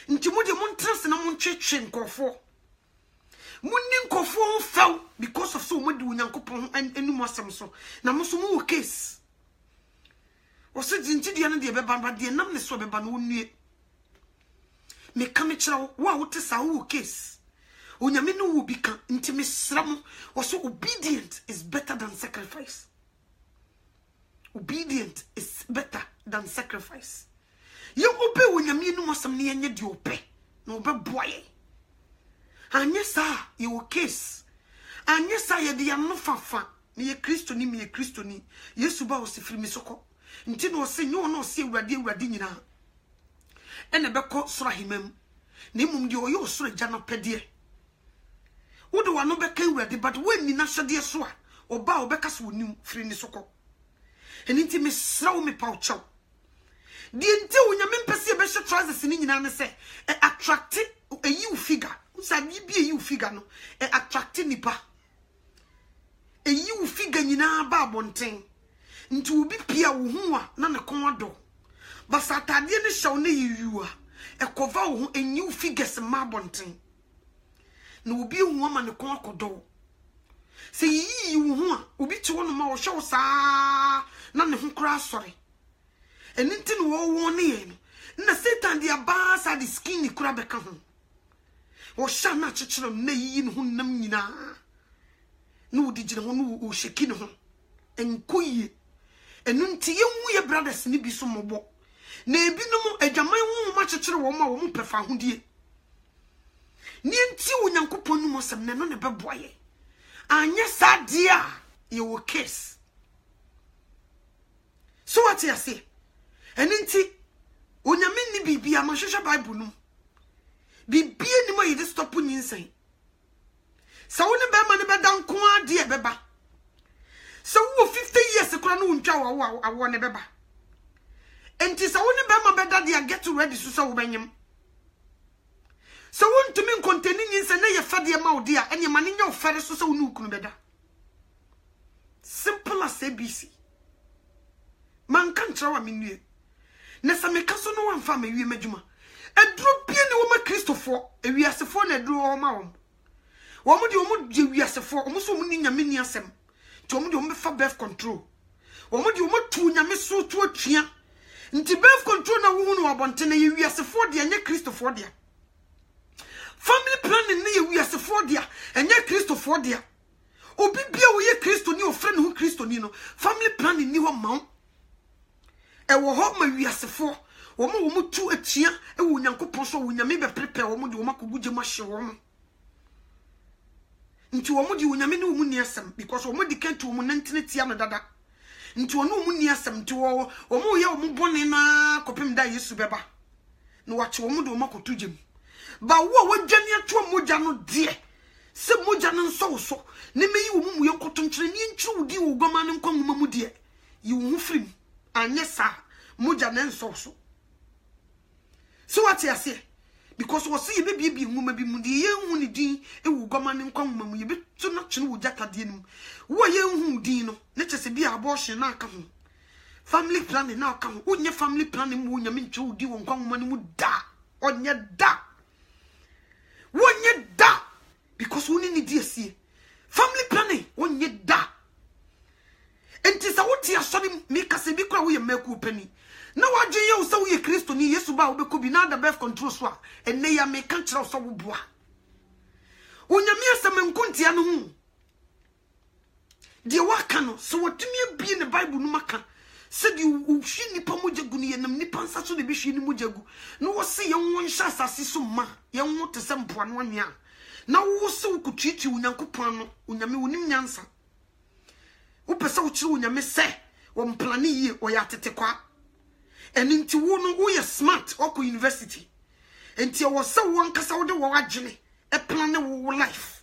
nti mo de mo ntrase na mo twetwe nkofo munni nkofo faw because of so mo de unyankopon enum asem so na mo so mo case o se nti de na de beba ba de nam ne so beba na onue me kam kira wo a wote sa wo case onyame no wo bika nti me sram o so obedient is better than sacrifice obedient is better than sacrifice you obe onyame no asem ne enye de ope na obe boye anya sa you case anya sa ye de ya no fafa ne ye Kristo ni me ye Kristo ni Yesu ba o se firi mi soko nti no se nyo no se awurade nyina ene beko soro himam ne mum de oyo soro gya no pede wo de wano beka awurade but when ni na hyede so a oba obeka so nim firi ni soko eni nti me srawo me paucho di nti onyame mpese be hye trousers ni nyina ne se attract a you figure usa bi a you figure no attract nipa a you figure nyina ba bonten nti obi pia wo hu a na ne kon ado basa atade ne hyew na yiwu a ekova wo hu a you figures ma bonten na obi hu ama ne kon akodo se yi wo hu a obi ti wo no ma wo hyew saa na ne hu kura sori eni nti no wo ne ye na Satan dia ba sa di skin kura beka ho wo sha na chechero na yi no hu nam nyina na odi gire ho no wo sheki ne ho enkoye enu nti ye hu ye brothers ni bi so mobo na ebi no mo adwaman hu ma chechero wo ma wo mo pefa hodie ni nti onyankopon nu mo sem ne no ne beboye anya sadia ye wo case so what you say enti onyame ni bibia ma hwehwe Bible no bibia ni ma yede stop nyinsan sa woni be ma ne be dan ko ade e beba so wo 50 years kura no untwa awo ne beba enti sa woni be ma be da dia get ready so wo benyem so won to me containing nyinsan na ye fade ma wo dia enya ma ne nya ofere so wo nu kunu beda simple as ABC man kan trawa minue na sa me kaso no wan fa me wie madwuma edro bie ne wo ma Kristofo ewiasefo na edro wo ma wo mo de wiasefo wo so mo ni nyame ni asem ti wo mo de wo fa birth control wo mo de wo tu nyame so to atwea nti birth control na wo hu no abonte na ye wiasefo de anya Kristofo de family planning na ye wiasefo de anya Kristofo de obi bia wo ye Kristo ni ofre ne hu Kristo ni no family planning ni ho ma e wo ho ma wiasefo wo mo tu atia e wo nyankopon so wo nyame be prepare wo mo de wo makoguje ma hye wo mo nti wo mo de wo nyame ne wo mu ni asem because wo mo de kan tu wo mo nantene tia no dada nti wo no mu ni asem nti wo mo ye wo mo bone na kopem da Yesu beba no wache wo mo de wo makotugem ba wo dwane ato moja no de se moja no nso so ne meyi wo mu ye nkoto nkyere ni ntru di wo goma ne nkwa mu de yi wo hu firim anyesa moja na nso so what you say because we see baby nwoma bi mu de ye hu ni din ewu goma ne nkwa nwoma mu ye betu na twene wo jakade nim wo ye hu din no ne chese bi abortion na aka ho family planning na aka ho unye family planning mu nya me ntwe wo di wo nkwa nwoma ne mu da onye da wonye da because woni ni di asie family planning wonye da enti sa woti asori mi kase bi kwa wo ye maku pani na waje ye wo ye Kristo ni Yesu ba wo be ko bi na da birth control so a enne ya me kan kira so wo boa onyame asem nkuntia no hu de waka no so wotumi abie ne Bible no maka se de uhwi nipa mojagu ne yenam nipa nsa so de be hwi ni mojagu no wo se ye won hya asase so ma ye won te se mpoa no anwea na wo se wo kutwitwi unyankopon no onyame wonim nyansa wo pese wo kire onyame se wo mplane yi o ya tete kwa eni nti wo no wo ye smart oko university enti wo se wo nkasa wo de wo agene e plan wo life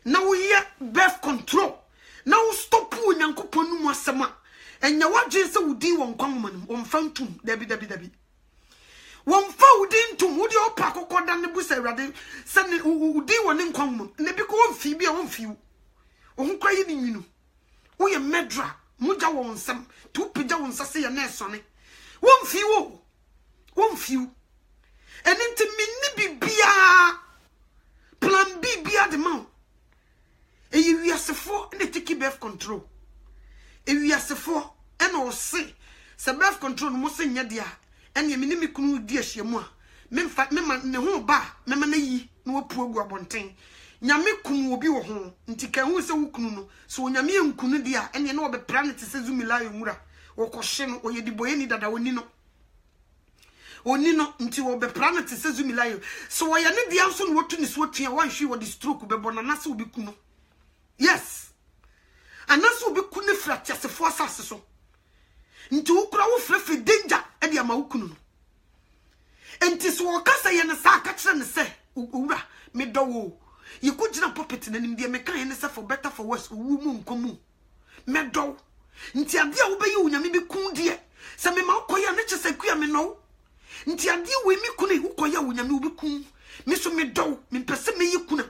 na wo ye birth control na wo stop unyankopon no mu asema enya wagye se wo di wo nkwanwoma no wo mfantum dabi wonfa udintum wodi opa kokoda ne busa awrade se ne udi woni nkwanwoma ne bi ko wonfi bi a wonfi wo ho kwa yi ni nwinu wo ye medra muja wo nsem tu pija wo nsase ye na esone wonfi wo enenti minni bibia plan bibia de ma eyi wiasefo ne take birth control ewiasefo ena o se birth control no mo se nya dia ene me ni kunu di ahyiamu a memfa mema ne ho ba mema na yi na wopu agu abonten nyame kunu obi wo ho nti kan hu se wo kunu no so nyame enkunu dia ene na obe planet se zumila yomura wo kohye no oyediboye ni dada oni no nti wo be planet se zumila yo so wo ya ne dia nso no wotu ni so tua wan hwe wo di stroke be bona na se obi kunu yes anaso obi kunu fratiasefo asase so nti ukura wo frefe danger e dia ma ukunu no enti so wo kasa ye ne sa ka kire ne se owura me do wo ye ko gina pocket na nim dia me kan ye ne se for better for worse wu mu nkomu me do nti ade a wo be ye unyame bi kun die se me ma koya ne chese kua me no nti ade we mi kunu wo koya unyame wo bi kun me so me do me pese me ye kuna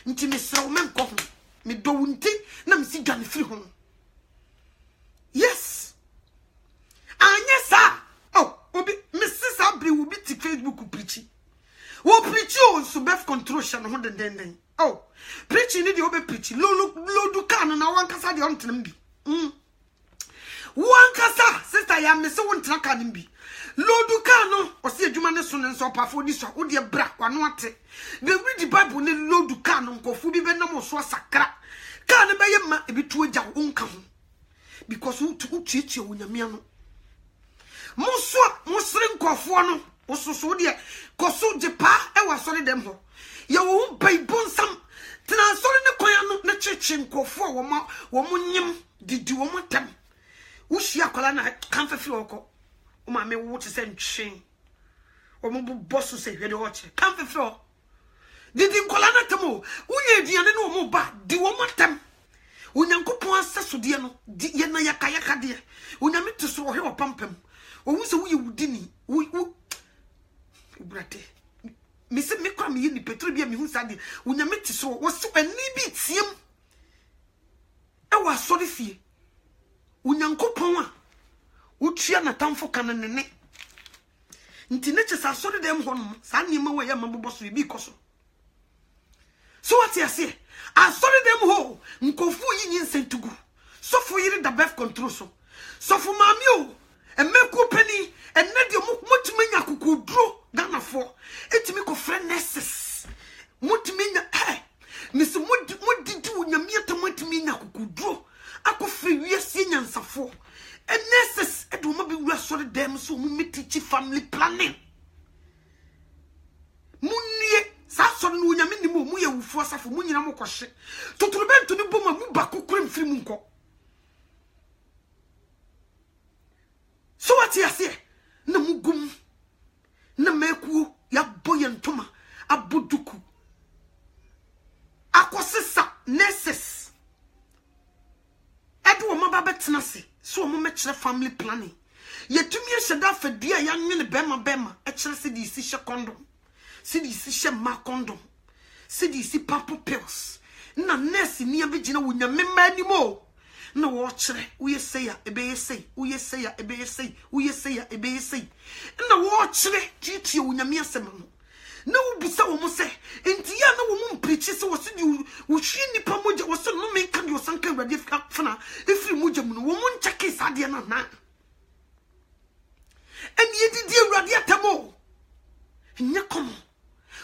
nti me sra wo me nko ho me do nti na me si dwane firi ho yes anyesa oh obi Mrs. Abri will be to Facebook preaching. Wo preach on so birth control shan ho den. Oh, preaching ni de obi preaching. Lodu kan na wan kasa de ontene bi. Wan kasa sister ya me se won tena kan bi. Lodu kan no o se adwuma ne so ne so pafo di so wo de bra kwano ate. Be read the Bible ne lodu kan no nkofo bi be nam so sakra. Kan be ye ma e bi tu agya wo nka ho. Because wo tuichi wo nyame no. Muso musrin nkofo no osusu de koso jepa e wasori dem ho ye wo baibonsam tena sori ne kwan no na cheche nkofo wo mo nyim didi wo mo tem wo hia kwala na kan fefiri okọ o ma me wo te se ntwen wo mo bosu se hwede ho che kan fefiri didi kwala na tem o wo ye aduane no mo ba di wo mo tem Unyankopon aseso de no ye na yakaya de unyame teso he opampam owu se wo ye wudini wo brate me se me kwa me ye ni petro bia me hu sade unyame teso wo se ani bi tiem e wa sori fie Unyankopon a wotua na tamfo kan ne nti ne che sa sori dem ho no sa nima wo ye mabobo so bi koso so what you say asori dem ho nkofu yi nsentugu sofo yire da birth control sofo mami o emeku pani enne de motumenya kokudro ganafo etimi ko friend nurses motumenya misi modidi unyamia tamotumenya kokudro akofri wiase nyansafo nurses edo ma be wura sori dem so mu metichi family planning munnie sa so no unyame ni mu ye wufu asafo mu nyina mo kohye totorobento ni boma mu ba kokora mfiri mu nko so what you say na mugum na meku ya boye ntoma abuduku akosesa nurses edo mo ba betena se so mo mekire family planning yetumi eheda fadua ya nwene bema e kire se di si hye condom se di si hye ma condom se di si purple pills na nurse ni abegina wonyame manimo na wo kire wo say ya ebe say wo say ya ebe say wo say ya ebe say na wo kire titie wonyame asem no na wo bisa wo mo se enti ya na wo mo preach se wo se di wo hwi nipa moja wo se no me kan yo sanka awurade fana efiri moja mu no wo mo ncheke sade na na eni yedidi awurade atamo nya komo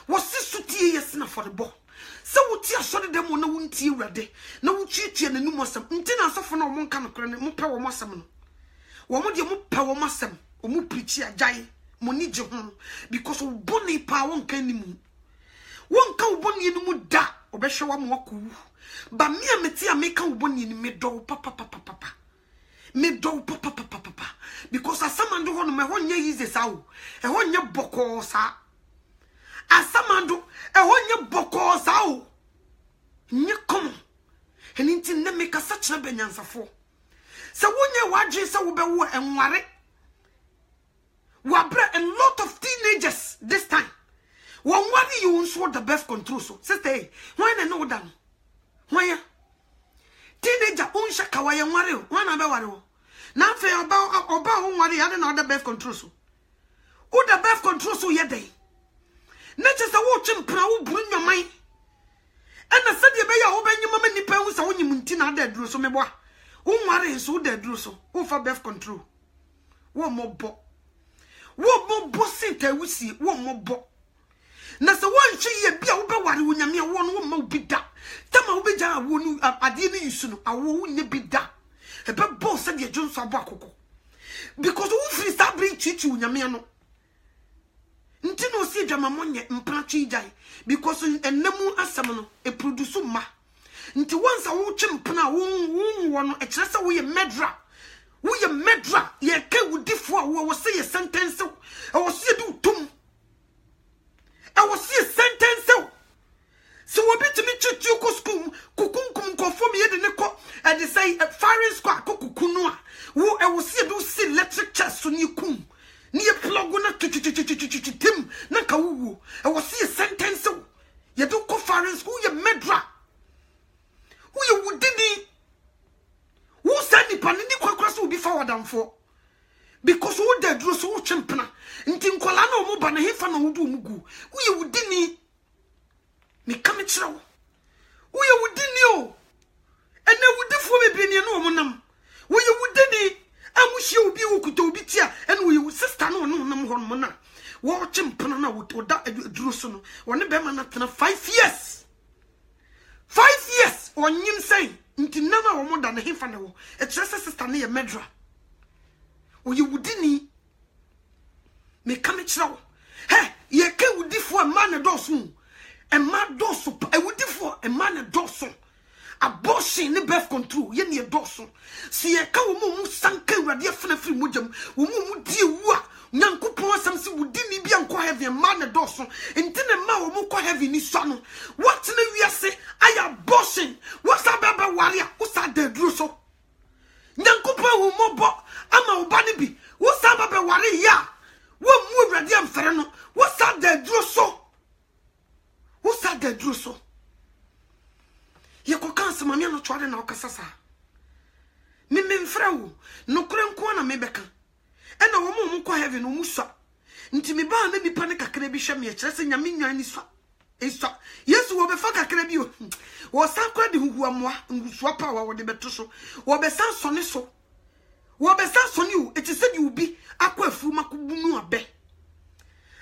wo se sutie yes na for the ball se wo ti asode dem na wo ntie awurade na wo twetwe na num asem nti na asofo na wo mo nka no kore ne mo pe wo mo asem no wo mo de mo pe wo mo asem wo mo preach agyae money je ho because wo boni pa won kan ni mu won ka wo boni ni mu da obehwe wa mo aku ba me ameti a me ka wo boni ni me do papa me do papa because asamando ho no me ho nya yize sawo e ho nya boko sa asamando e ho nya boko sawo nya komo eninti na me ka sa kire benyansafo se wonya waje se wo be wo enware Wabra a lot of teenagers this time. One worry you won't the birth control so. Sister, why na no dan? Why? Teenager on shakawa ya worry. One abe worry. Now fe about worry had another birth control so. O the birth control so ye day. Not just a watching proud bring your mind. And I said you be your open your mama nipa who saw you muntina dead so me boy. Worry so dead so. O for birth control. One more bo. Wo mo bossy te wusi wo mo bo na se won hwe ye bia wo be ware wo nyame wo no wo ma bi da tama wo be ja wo nu ade ni yusu no awo wo nya bi da e be bo se de jonso abo akoko because wo free star bring chichi wo nyame no nti no si dwama monye mpra twi jai because enemu asem no e produce ma nti once wo twe mpna wo no e kire se wo ye medra wo ye medra ye ka wudifo a wo se ye sentence e wo se du tum e wo se sentence so wo bitimi chuchu ko school kukunkum ko fo me ye de ne ko e de say firing squad ko kukunu a wo e wo se du si electric chair so ni kum ni ye plug na tim na ka wo e wo se sentence ye do ko firing school ye medra wo ye wudini who send the panini kwakra so be forward and for because who dead dro so chimpna nti nkola na omo ba na hefa na wudu mugu wo ye wudini me kame kire wo ye wudini o ene wudifo bebreni na omo nam wo ye wudini amuhie obi okuta obi tia ene wo ye sister no nam ho no na wo chimpna na wo da dro so no woni be ma na tena 5 years onyim say nti nama wo moda na hefa na wo e kire sister na ye medra wo ye wudini me kame kire wo he ye ke wudifo ma na doso e ma doso e wudifo e ma na doso abortion ne birth control ye ne doso si ye ka wo mu sanka awurade afena firi mojam wo mu die wu a nyankopon asam si wudini bia nko heaven ma na doso nti ne ma wo mu ko heaven ni so no what na wiase aya abortion what's about warrior what's that the dro so nyankopon wo mobo ama wo ba ne bi what's about warrior ya wo mu awurade amfere no what's that the dro so what's that the dro so ye ko kanse mami no twade na okasasa me mfra wo no kure nko na me beka ena wo mu ko heaven wo mu so nti me ba na nipa ne kakra bi hwe me kire se nyame nwan ni so eso yesu wo be fa kakra bi o wo san kwa de huhua moa ngusuo pa wa wo de beto so wo be san sone so wo be san sone o eti se di ubi akwa afuru makobunu abe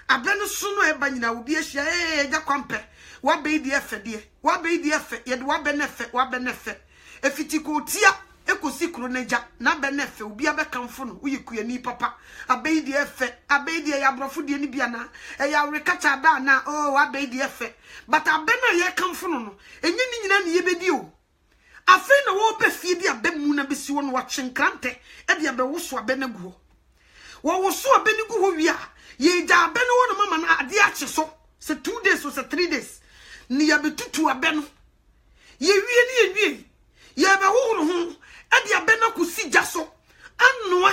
no so no e ba nyina obi ahia ja kwampe wa be di efe de wa be di efe ye de wa be nefe efiti ko tia ekosi kro naja na be nefe obi abekamfo no uyekua ni papa abe di efe abe di ya brofo de ni bia na e ya rekacha da na oh wa be di efe but abe na ye kamfo no enye ni nyina ne ye bedi o afi na wo be fie bi abe mu na besi wo no wa chenkrante e bia be wo so abe na guo wo so abe ni guo wi a ye ja abe no wo no mama na ade a so se 2 days or se 3 days ni ya betutu abe no ye wie ye be wo ho e dia be na kusi ja so anoa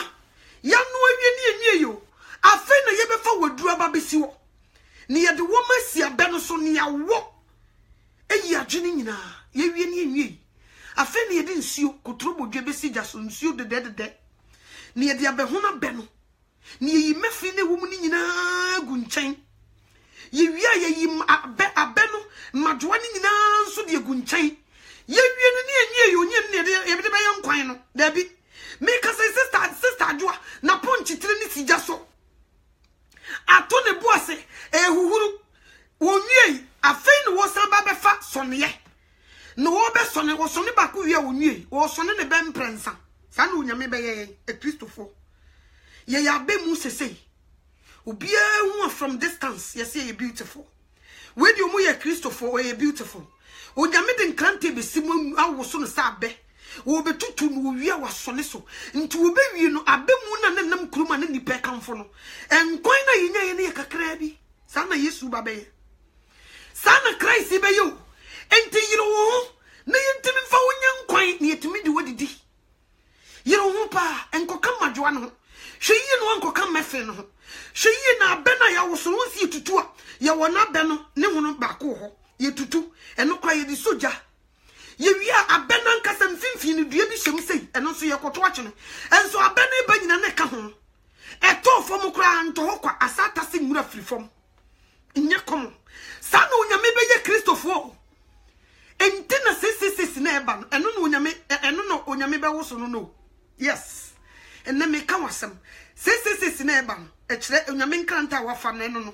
ya no awie ni yo afa na ye befa waduru aba besi wo ne ye de wo masi abe no so ne ya wo eyi adwene nyina ye wie ni enwie afa ne ye de nsuo kotoro bodwe besi gya so nsuo de ne ye de abe ho na be no ne ye mefi ne wo mu ni nyina gu nchen ye wie ye yi abe no madwoa ni nyina nso de gu nchen ye wie no ne enwie yo nye ne ye de be ye nkwan no da bi me ka say sister adwoa na ponchitire ni sigya so ato ne boase ehuhuru wonwie afei no wo san ba befa sonye no wo be sonye wo sonye ba ko wie wonwie wo sonye ne be mprensa sa na onyame be ye Christopher ye ya be mu sesei obi hu from distance ye say you beautiful we di omo ye Christopher o ye beautiful onyame de nkrante be simu awoso no sa be wo betutu no wie wasone so nti wo be wie no abemu na nanam kuruma na nipa kanfo no enkwan na yenya ye ne kakra bi sa na Yesu ba be sa na Christ be yo enti yiro wo na yentimi fa wonya nkwan na yetimi di wodidi yiro wo pa enkoka madwoa no hweyi no enkoka mefe no hweyi na abe na ya woso no si tutu a ye wona abe no ne hono ba ko ho ye tutu eno kwa ye di soja ye wia abena nkasa mfimfini dua bi hyem sei eno so ye koto akye no enso abena ba nyina ne ka ho eto fom kra nto ho kwa asata se nwura firi fom nye kom sa na onyame be ye Christopher enti na sisi na eba no eno no onyame be woso no yes enne me ka wasem sisi na eba no e kire onyame nkranta wafa na eno no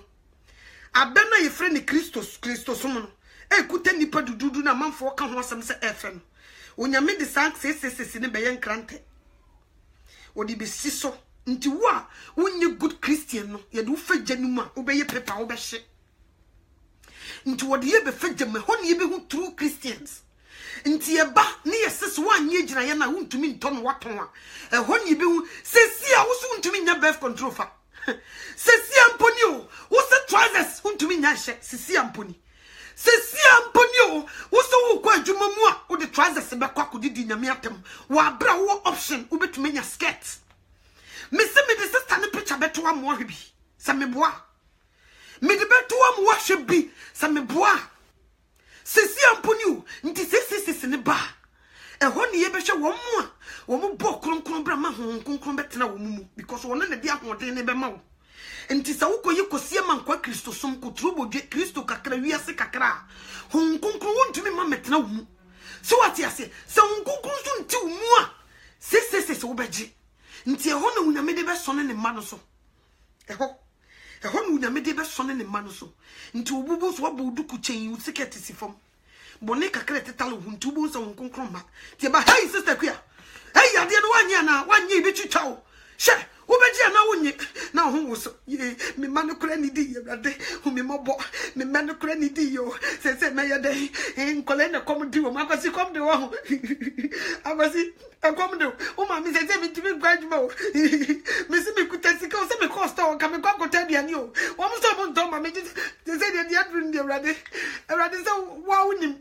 abena ye fre ni Christos no ekuta nipa dududu na manfo ka ho asem se efe no onyame de sank sisi ne be ye nkrante odi be siso nti wo a wonye good Christian no ye de wo fagya num a wo be ye pepa wo be hye nti wo de ye be fagya me ho ne ye be hu true Christians nti ye ba ne ye sese wo anye gina ye na wontumi nton waton a ho ne ye be hu sesi a wo so wontumi nya birth control fa sesi amponi o wo se trousers wontumi nya hye sesi amponi sesi amponi o wo so wo kwa adwuma mu a wo de trousers be kwa kodidi nyame atem wo abra wo option wo betumi nya skirt me se me de sister ne picture beto am wo hwebi sa me boa me de beto am wo hwebi sa me boa sesi amponi o nti sesi ne ba ho ne ye be hwe wo mu a wo mu bo kronkron bra ma ho kronkron betena wo mu because wo ne de ahoden ne be ma wo nti sa wo koyi kosie mankwa Kristo som kotru bodwe Kristo kakra wiase kakra ho kronkron wontumi ma metena wo mu so wati ase sa ho kronkron so nti wo mu a sesi wo beji nti ho na unyame de be sone ne ma no so ho na unyame de be sone ne ma no so nti obubu so wabudu ku chen usiketi sifom bone kakra tetalo hu nti obubu so nkonkron ma ti ba hey sister kuya hey ade no wanye na wanye bi twitwa wo she wo beji na wonye na ho wo so me ma no kra ni di yewade hu me mobo me ma no kra ni di yo se me ye de nkole na kom di wo makwasi kom de wo ho akwasi akom de o ma mi se me timi gwadjuma o me se me kutasika o se me costa o ka me kwa kota biani o wo mo so mo ndo ma me se de adru ndi ewrade se wa wonim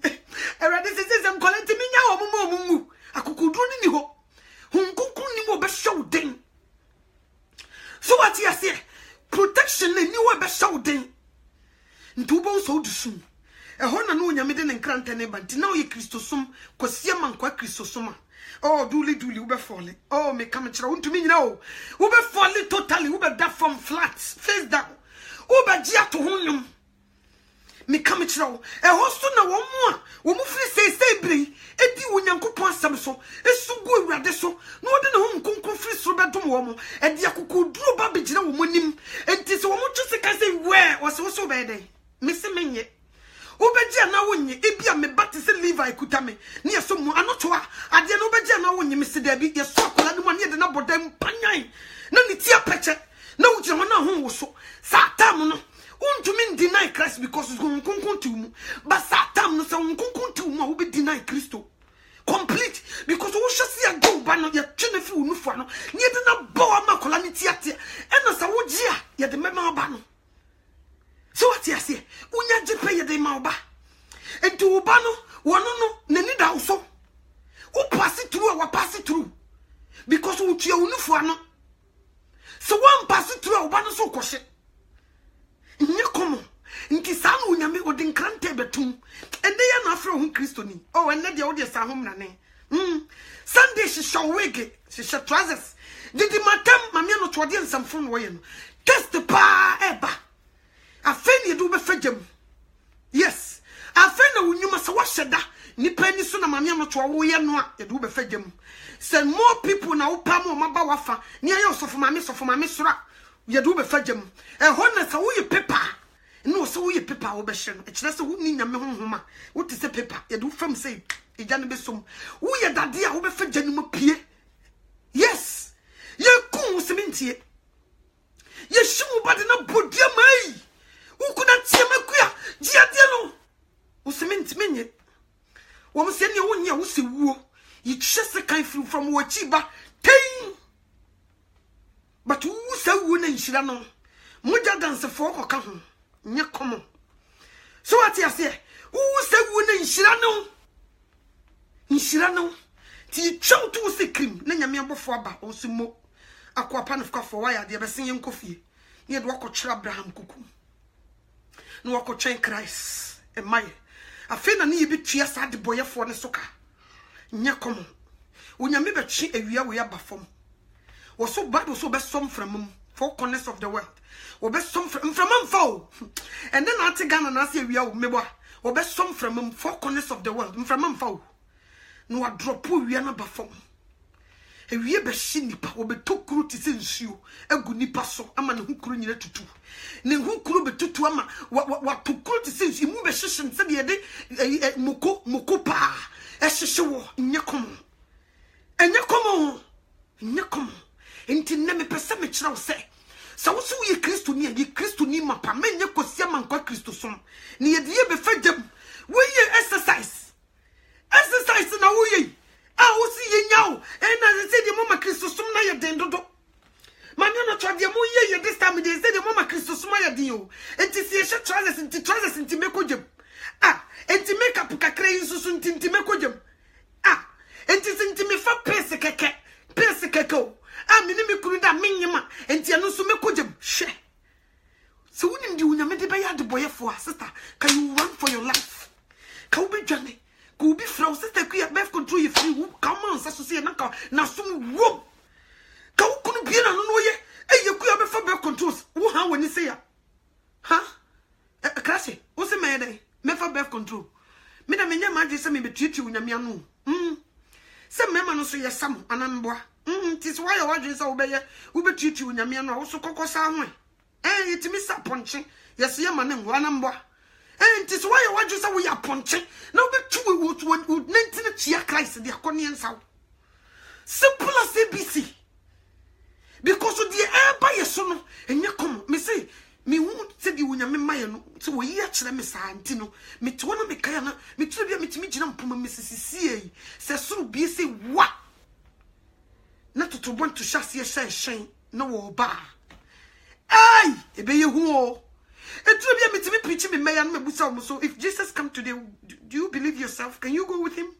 ewrade se nkole timi nya wo mo akukudru ni ho hunkuku ni mo be show den so what you say protection ni wo be show den ntubo so dusu ho na no nyame de nkranta ne banti na o ye Kristosum kwasia mankwa Kristosum oh duli wo be fall oh me come kira untumi nyina o wo be fall totally wo be that from flat face down wo be gia to honum me come kira o so na wo mu free say bri edi wo nyankopon asam so esugu awurade so na wo de ne ho nkonkon free so be dom wo mo edi akokoduro ba be gina wo monim enti se wo mo twese ka say we so be dey me se menye obeji na wonye ebia me bate se Levi kuta me ne yeso mu anoto a ade na obeji na wonye me se da bi yeso akola ne mu ne de na bodam panyan na ne tia peche na wuji ho na ho wo so satam no untumi deny Christ because nkonkon tu mu but satam no se nkonkon tu mu a wo be deny Kristo complete because wo hwese ya go ba no ye twene fi wo nufu ano ne de na bawa makola ne tia tia e na sa wo ji a ye de mema ba no so what you say unya jepe ye de ma oba enti oba no wono no nani da so wo pass through wa pass through because wo tua unufu ano So one pass through a one so koshe. Nyakomo. Nti sa no nyame odin krante betum. Ende ya na afro hu Kristo ni. Oh, ende de odi sa hom na ne. Sunday she shall wig. She shall trousers. Did the matam mamia no twode nsamfo no ye no. Test pa eba. Afeni do be fagem. Yes. Afena wunyuma se wo hyeda. Nipa ni so na mamia no twa wo ye no a ye do be fagem. Say more people na wo pam o maba wafa. Ne aye osofo mame sora. Ye do be fagem. E ho na sa wo ye paper. No so wo ye paper wo be hye no. E kire se wo ni nyame honhoma. Wo te se paper. Ye do fam say e ja ne be som. Wo ye dade a wo be fagem no pie. Yes. Ye kun sementie. Ye shimu bade na bodia mai. Wo kuna tie makuya. Dia dia no. Wo sementi menye. Wo mo se ne wo nya wo se wuo. Ye twese kan from wachiba. Ten. But wo se wuo na nhira no. Moja dance for ko ka ho. Nye komo. So what you say? Wo se wuo na nhira no. Nhira no. Ti twa to se krim na nyame abofo aba o se mo. Akwa pan of for why they be sin yen kofie. Ye do akotwera Abraham kuku. No akotwen Christ. E mai. Afi na ne yebetua sa de boyefo ne soka. Nya komo. Onyame betwe awia we aba fom. Wo so Bible so be som from four corners of the world. Wo be som from amfo. And then ati Ghana na se awia wo mebo. Wo be som from four corners of the world. From amfo. No a drop awia na ba fom. Ewie be hye nipa wo betokuru ti se nsuo egu nipa so ama ne hukuru nyina tutu ne hukuru betutu ama wa tokuru ti se nsuo mu be hyehye nse de de moko pa ehye wo nyekomo enti ne me pese me kira wo se sa wo so ye Kristo ni ye Kristo ni mapa menye kosia mankwa Kristo som ne ye de ye be fagem wo ye exercise na wo ye wo si ye nyawo na se de mama Kristo som na ye den dodo manu no twade mo ye this time de se de mama Kristo som ya den o enti si ye hye trousers enti mekogem enti makeup kakra insusu enti mekogem enti senti me fa pese keke o mini me kuru da menyema enti anu so mekogem hwe so woni ndi unyame de be ya de boyefo sister can you run for your life ka obi dwane go be from sister ku ya birth control you free come on so say na sum wo ka wo kunu bie na no ye ye ku ya be for birth controls wo ha woni say ya krase wo se me dey me for birth control me na menya ma je se me betutu unyame anu se me ma no so ye sam anamboa tis why you wadwe se wo be ye wo betutu unyame anu wo so kokosa ho yetimi sa ponche yes ye ma ne ho anamboa tis why you wadwe se wo ya ponche na wo betu wo nentine chia Christ de akone nsaw simple as ABC because of the air by your son and you come me say me won't say you unyame maye no so wo yi a kire me sa anti no me to na me kaya na me tire bia me timi gina mpoma me sisi se soro bie say wa na to want to shase ye shen na wo ba ai e be ye hu o e tire bia me timi preach me maye no me busa wo so if Jesus come today do you believe yourself can you go with him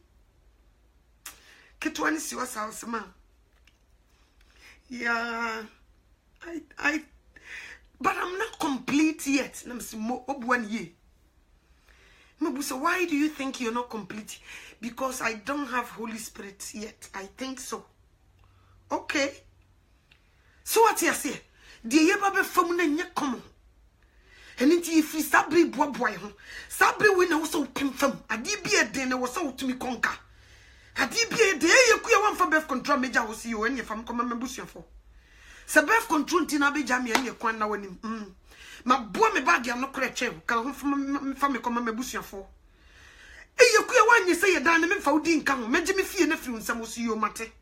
ketwani si wasa osema yeah but I'm not complete yet. Let me see more of 1 year. So why do you think you're not complete? Because I don't have Holy Spirit yet. I think so. Okay. So what you say? The yeba from na come. And it if you sabri boy sabri we na so pimfam. Adi bi e den na wo so to me conquer. Adi bi e den ye ku ya wan for birth control major wo see you when you fam come membusu for. Se birth control tina be jam ye kwan na wanim ma bo me bag ya no kra che ka ho fa me koma mebusuafo ye ku ya wanye se ye dan me fa odi nka ho meje me fie na firi nsam so yo mate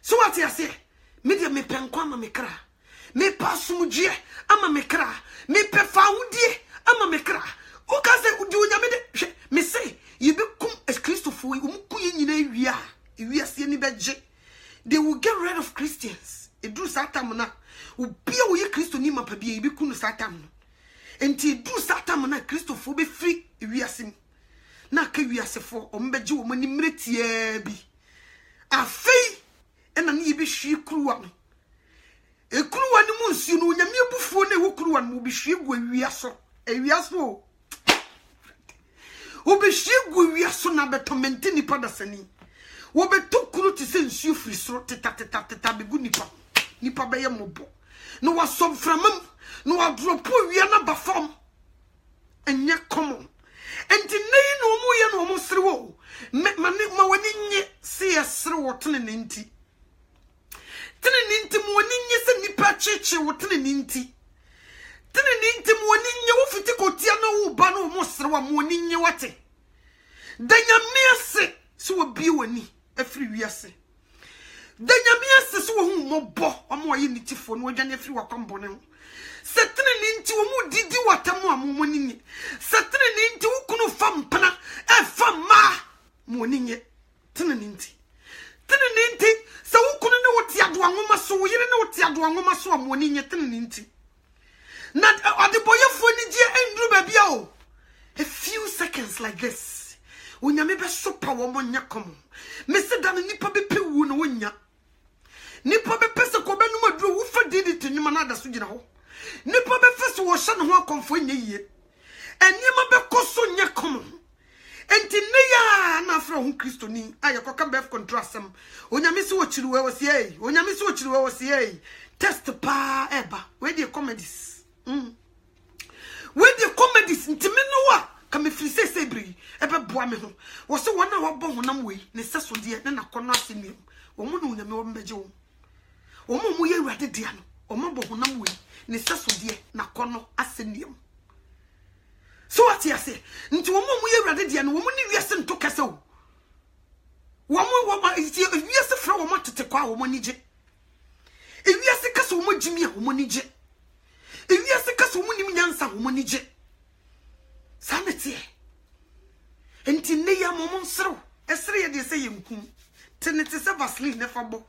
so what ya say me de me penkwa ma me kra me pasumdie ama me kra me pe fa udie ama me kra o ka se udi onyame de me say ye be kum Christopher ku ye nyina wi ase ni beje they will get rid of Christians. Edu satam na ubia wo ye Kristo ni mapa bia ibi kunu satam no enti edu satam na Kristofo be free wiase na ka wiasefo ombeje wo mani mretia bi afei ena ne ibi hwi kruwa no Ekruwa ni mu nsuo no nyame abufuo na ewo kruwa no bi hwie gu ewiaso obehwie gu ewiaso na betomenti nipa dasani wo betokuru ti se nsuo firi soro teta begu nipa beye mobo no wasom framam no wadropo wia na ba fam enye common enti nei no mu ye no mu sere wo ma wani nye se yesere wo tene nenti mu wani nye se nipa cheche wo tene nenti mu wani nye wo fiti kotia na wo ba no mu sere wa mu wani nye wate danya miase so wo bi wani afiri wiase danya miase so wo hu mobo omo aye nitifo no adwane afiri wakwambone ho setene nenti wo mu didi watamu amu wani nye setene nenti wo kunu fampana e famma mu wani nye tene nenti sa wo kunu ne woti ado anwoma so wo yire ne woti ado anwoma so amu wani nye tene nenti na adeboyefo ni je endru ba bia o a few seconds like this unyame be sopa wo mo nya komo me se dan nipa be pewu no wonya nipa be pese ko be no maduro wo fa didi tinwuma na da so gina ho nipa be fese wo hye no ho akomfo nya yie enima be koso nya komo enti ne ya na afra ho kristoni ayekoka bef contrasem unyame se wo chiriwe wo sie test pa eba we dey comedies we dey comedies ntime no wa ka me firi sesebri ebe boa me ho wo se wona wo bo honam we ne seso de ne nakono asemi wo mu no nyame wo mbeje wo mu ye urade de ano wo mo bo honam we ne seso de nakono asemi so what you say nti wo mu ye urade de ano wo mu ni wiase nto kase wo wiase fra wo matete kwa wo nije wiase kase wo jimi a wo nije wiase kase wo nim nyansa wo nije sanete enti ne ya momon sro esre ye de se yenkum tenete se vaseline ne fabo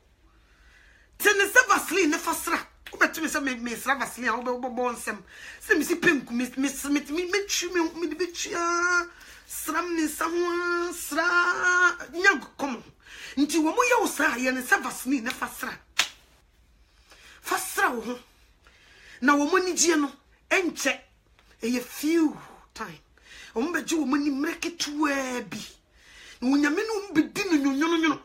tenete se vaseline ne fasra obetumi se me sra vaseline obo nsem se mi si penku me de betwa sram ni saho sra nyag komo nti wo mo ye wo sra ye ne se vaseline ne fasra wo na wo mo nigye no enche eye few time ombeji wo mani mreketua bi no nyame no mbedi no nyonyono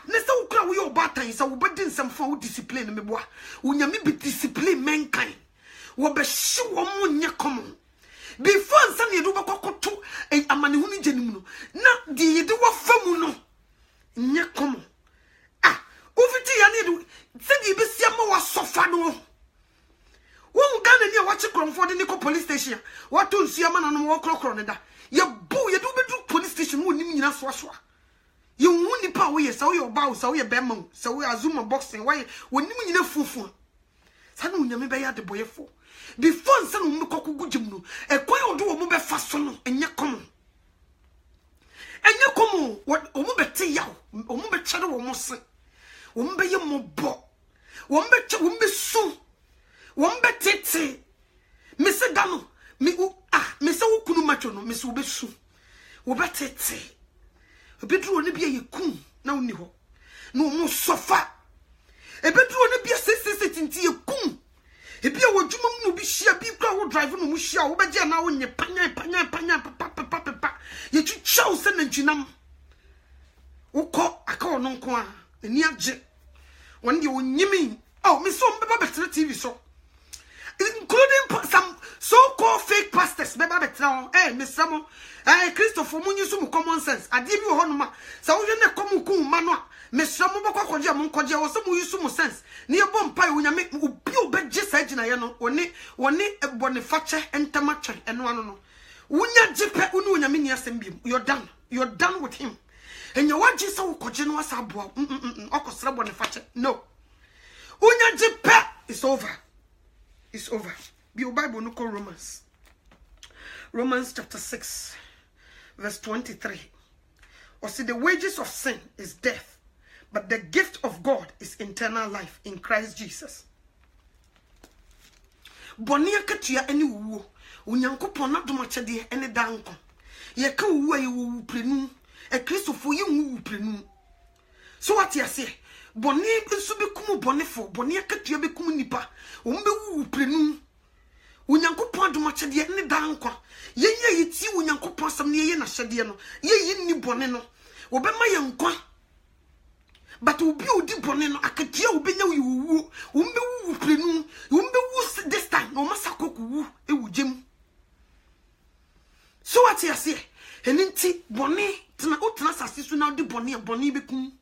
ne se wo kura wo ye obatan se wo bedi nsemfo wo discipline meboa wo nyame be discipline menkan wo be hye wo mo nye common before nsan ye do bekokoto amane hu ni gyenim no na di ye de wo famu no nye common ofiti ya ne do se di be sia ma wa sofa no won Ghana ni a wachi kromfo de niko police station wato nsuama na no wo krokro ne da ye bu ye do bedu police station mo nim nyina soasoa ye hu nipa wo ye sa wo ye oba wo sa wo ye bema wo sa wo azuma boxing wo ye wonim nyina fufu sa na unyame be ya de boyefo before nsa no mo kokugu gim no ekwan odo wo mo be fa so no enye komo wo mo bete yaw wo mo be kere wo mo se wo mo be ye mo bo wo mo be su wombe tete me se dano me se wo kunu macho no me se wo besu wo betete obedru ne bia yekum na woni ho na wo sofa ebedru ne bia sese tinti yekum ebia wo dwuma mu no bi hia bi kra wo drive no mu hia wo beje na wo nye panya papa ye twitwa wo se na ntwinam wo ko aka wo no nko a ani age won de wo nyimi me so mbeba betre TV so including some so-called fake pastors. Mr. Christopher Munyusu mu common sense. Adibi wo honoma. Sa wo ne komu ku mano. Mr. Mubakwa kwaje mu kwaje wo se mu yusu mu sense. Ni ebo mpa wo nyame obi obegye sa gina ye no. Woni boniface entamache eno ano no. Wunya jipe unu nyame ni asem biem. You're done with him. Enye waje sa wo kwaje no asa aboa. Okosra boniface. No. Wunya jipe is over. It's over. Be your Bible no call Romans chapter 6 verse 23. Or see, the wages of sin is death, but the gift of God is eternal life in Christ Jesus. Bonia katua eni wuo. Onyankopon na domache de eni danko. Ye ka wuo ye wu prenu. E Christopher ye wu prenu. So what you say? boni nso be kum boni fo boni akatua be kum nipa wo be wu prenu Unyankopon adomachede ne dan kwa yenye yiti Unyankopon asam ne ye na hyede no ye ni boni no wo be ma ye nkwa but obi odi boni no akatua wo be nya wo be wu prenu wo be wu this time no masakoku wu ewugem so what you say eninti boni tena utena sasisu na odi boni be kum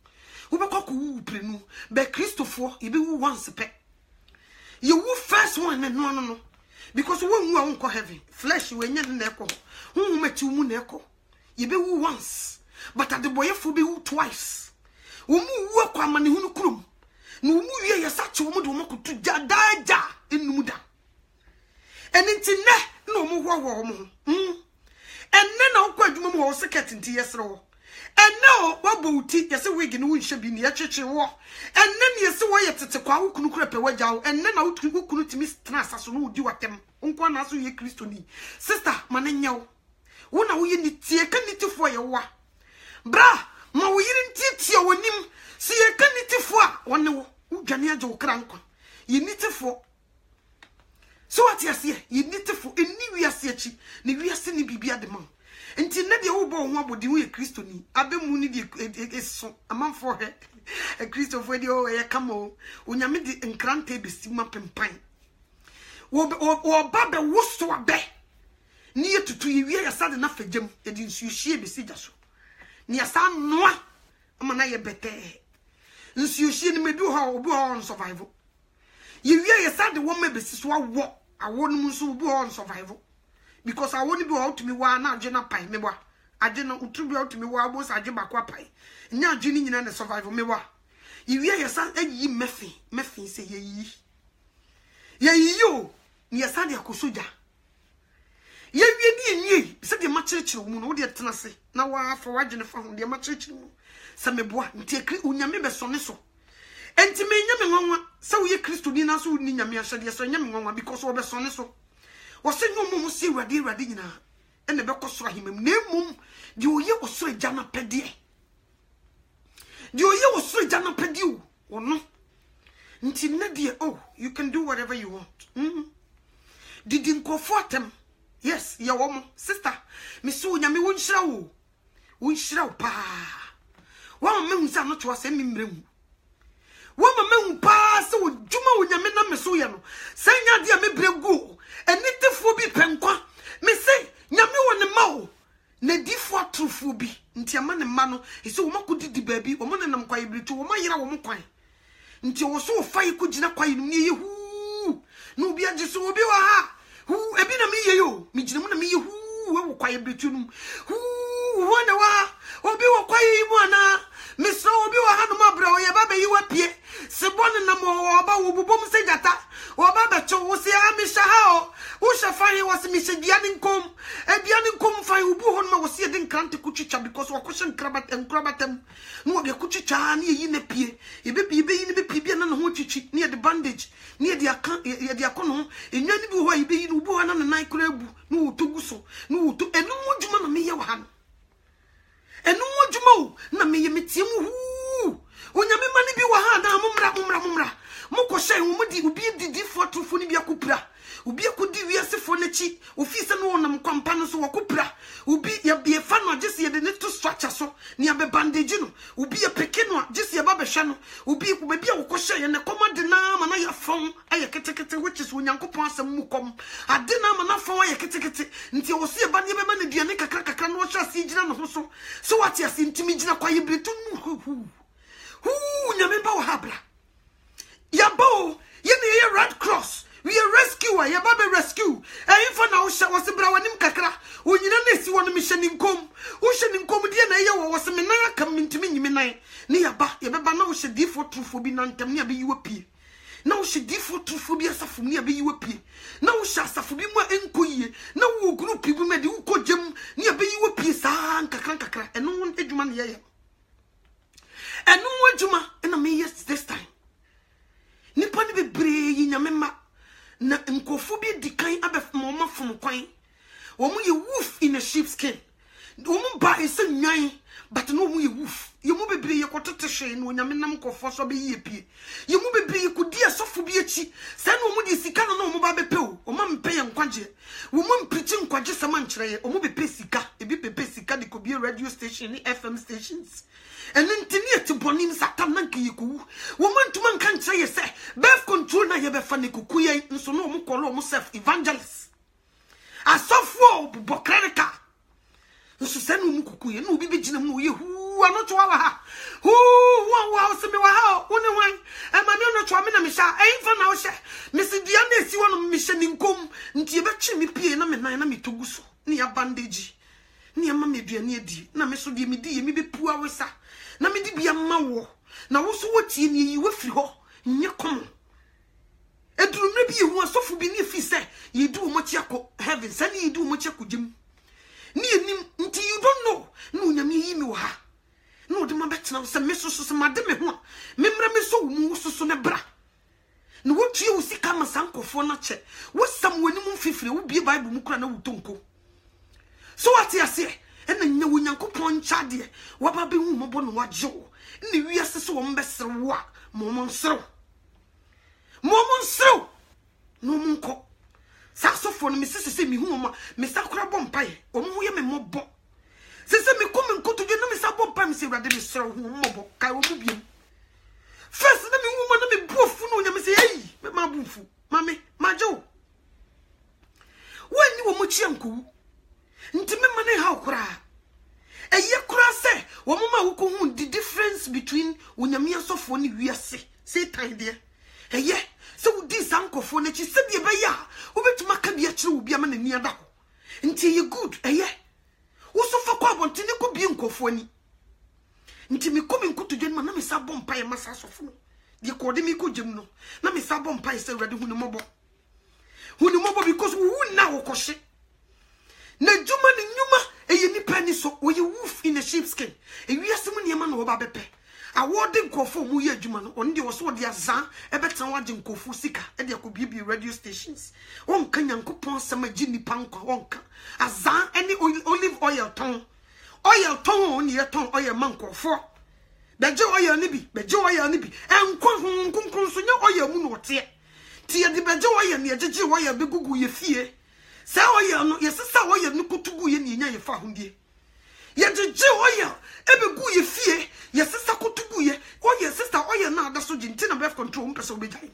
wo be koku wu prenu be Christopher e be wu once pe you wu first one no because when you won't heaven, flesh you ain't never. Who met you moon echo? You be woo once, but at the boy for be woo twice. Who work on money who crum. No move ye such a woman to ja in Muda. And it's in there no more. And then I'll quite more second into yes row. And now, what booty, yes, a wig in which should be near church war. And then yes, why it's a cow couldn't creep away down, and then out to couldn't miss Trassa, so no do at them. Unquan as you Christoni. Sister, manenyo. One are we in the tea, can it for your wa. Bra, ma we didn't teach your name. See a can it for one no, Jania Jo Cranko. You need it for. So what you say, you need it for any we are searching, we are sending Bibia the mom. Until the old boy would do a Christoni. Abe Muni so a man for her. A Christopher, a camo, when you made the encrante be steam up and pine. Or Baba was to a bear. Near to 2 years, sad enough for Jim, and didn't you share beside us. Near some noa, a manaya better. And you share me do how on survival. You hear a sad woman beside what I won't so on survival. Because I want to go out to me while now Jenna Pie, me wa. I didn't to go out to me while I was a Jabaqua Pie. Now Jenny and the survival me wa. You hear your son, ye Meffy say ye. Ye you, near Sadia Kusuja. Ye, said the match moon, dear Tennessee. Now I for watching the phone, dear match. Some boy, take Unyame Soniso. And to me, Yammy, so ye Christina, so Niamia said yes, Yammy, because of the Soniso. Was saying no more see ready now, and the Becco saw him. No mum, do you was so Jana Pedie? Do you was so Jana Pedu or no? Until Nadia, oh, you can do whatever you want. Didn't go for them. Yes, your woman, sister, Miss Yami won't show, pa. One man are not to us any room. One man pass so Juma when Yamina Messoyano, saying Nadia may bring go. And it for be penqua. Me say, Yami on the mouth. Ne differ true phobi. Ntiaman and mano is so much good the baby, or man and I'm quite to my year woman quite. Until so fire could not quite near you. No be a just so be ha. Who a bit of me, you, Mijamuna me, who quiet between who wonder why, or be a quiet one. Miss Obi or Hanuma bro, ya baba you appear. Sebon na mo about Wubum say that. Or Baba Cho was here, Misha How. Who shall find was Miss Dianicum? And Dianicum find Ubuhon was here in Canty Kuchicha because of question Crabat and Crabatem. No, the Kuchicha near in a pier. It be in the Pibian and Hochichi near the bandage, near the Acono, in Yanibu, be in Ubuan and Nike no to Guso, no to and no more Jumana me your hand. And no more Jumo, Nami Mitim, who when you money be Wahana, Mumra, Moko Shay, Mudi, will be the for to Funibia Cupra, will be a good devious phonici, Ufisa no one companos or Cupra, will be a fan or just the little structure so near the bandagino, will be a pequeno, just a babashano, will be maybe a Koshay and a command dinam and I have phone, I get which is when Yanko Pons and Mukom. I didn't enough for I get until see a bandy man and Dianica Cracker watch us see Jana. So what you seem to me, Jana Quay Britain. Who Yamimbo Habla? Yabo, Yemi Red Cross. We are rescuer, Yababe rescue. And for now, she was a browanim kakra. When you don't see one mission in comb. Ocean in comedy was a menina coming to me, Minai. Near Ba, Yababa now she did for true for being near be you appear. Now she did for true for be a suffer near be you appear. Now shall suffer be more enquiry. Now group people made you could jam near be you appear, san kakra, and no one edgeman yea. And no one Juma, and I may yes this time. Nippon be brave in your member. Na nkofobia dikan abef mama from kwan. Omo ye wolf in a sheepskin. Omo ba ese nwan, but no mo ye wolf. Ye mo bebre ye kotete hwe no nyame nam kofo so be yepie ye mu bebre ku di asofo bi echi se no mu di sika no mu ba bepe o ma mpe ye nkwaje wo mu mprichi nkwaje sama nkyere ye o mu bepe sika ebi bepe sika de ko bi radio station ni FM stations ene ntini etibonim satan na nkiyi ku wo mu ntuma nka nkyere ye se birth control na ye be fa ne kuku ye nso no mu kolo mu self evangelist asofo bokrenka nso se no mu kuku ye no bi begina mu ye hu anoto wa ha hu wa se me wa ha woni wan e ma me no to me na me sha e fa na wo hye me se dua na esi wono me hye ni nkom nti e be twi me pie na me nan na me toguso ni ya bandage ni ama me dua na edi na me so de me di ye me be pu awesa na me di bia ma wo na wo so wotie ni yi wafiri ho nye kom edurumre bi ye hu asofo bi ni fi se ye du mo chia ko heaven se ni ye du mo chia ko jim ni enim nti you don't know no nyame yi mi wo ha no de ma betena se me so so ma de me ho me mra me so mu so ne bra no wo tue wo sika ma sankofo na che wo sam wani mu fifire wo bie bible mu kura na wo tonko so what ya say ena nya wo nyankopon nchade wo ba be hu mo bo no wajo ni wiase so wo mbesere wo a mo nsero no mo nko sasofo no me sese me hu mo me sakura bompaye o mo ye me mobo sese me ko me nkoto na me sa bompa me se urade me sero hu mobo kai wo mu biem first na me hu mo na me buofu no nya me se ei me ma buofu mame majo wani wo mo chianku nti me mane ha okura eye kura se wo mo ma wo ko hu the difference between onyame asofo ni wiase satan de eye se wo di sankofo na chi se de be ya wo betuma ka bia kire wo bia ma na ni ada ho nti ye good eye wo so fa kwa bontene ko bi nkofo ni nti me ko me nkoto dwen ma na me sa bompa ye masa asofo no de ko de me ko jem no na me sa bompa ye se urade hu ni mobo because wo na wo koshe na juma ni nyuma eye ni pani so wo ye wolf in a sheepskin e wiase mu niema na wo ba bepe awode nkofo mu ye adwuma no on de wo so de azan e betan wage nkofo sika e de akobiebi radio stations won kan yankopon sama gi nipa nkwa won kan azan any olive oil ton on ye ton oil mankofo beje oil ni bi enkwa hunkun so nya oil mu no te tie de beje oil ni ejeje oil be gugu ye fie sa oil no ye sesa oil no kutugu ye ni nya ye fa hundie ye jeje oil ebe gu ye fie ye sesa kutugu ye oil sister oil na ada so jinti na birth control mpese obejai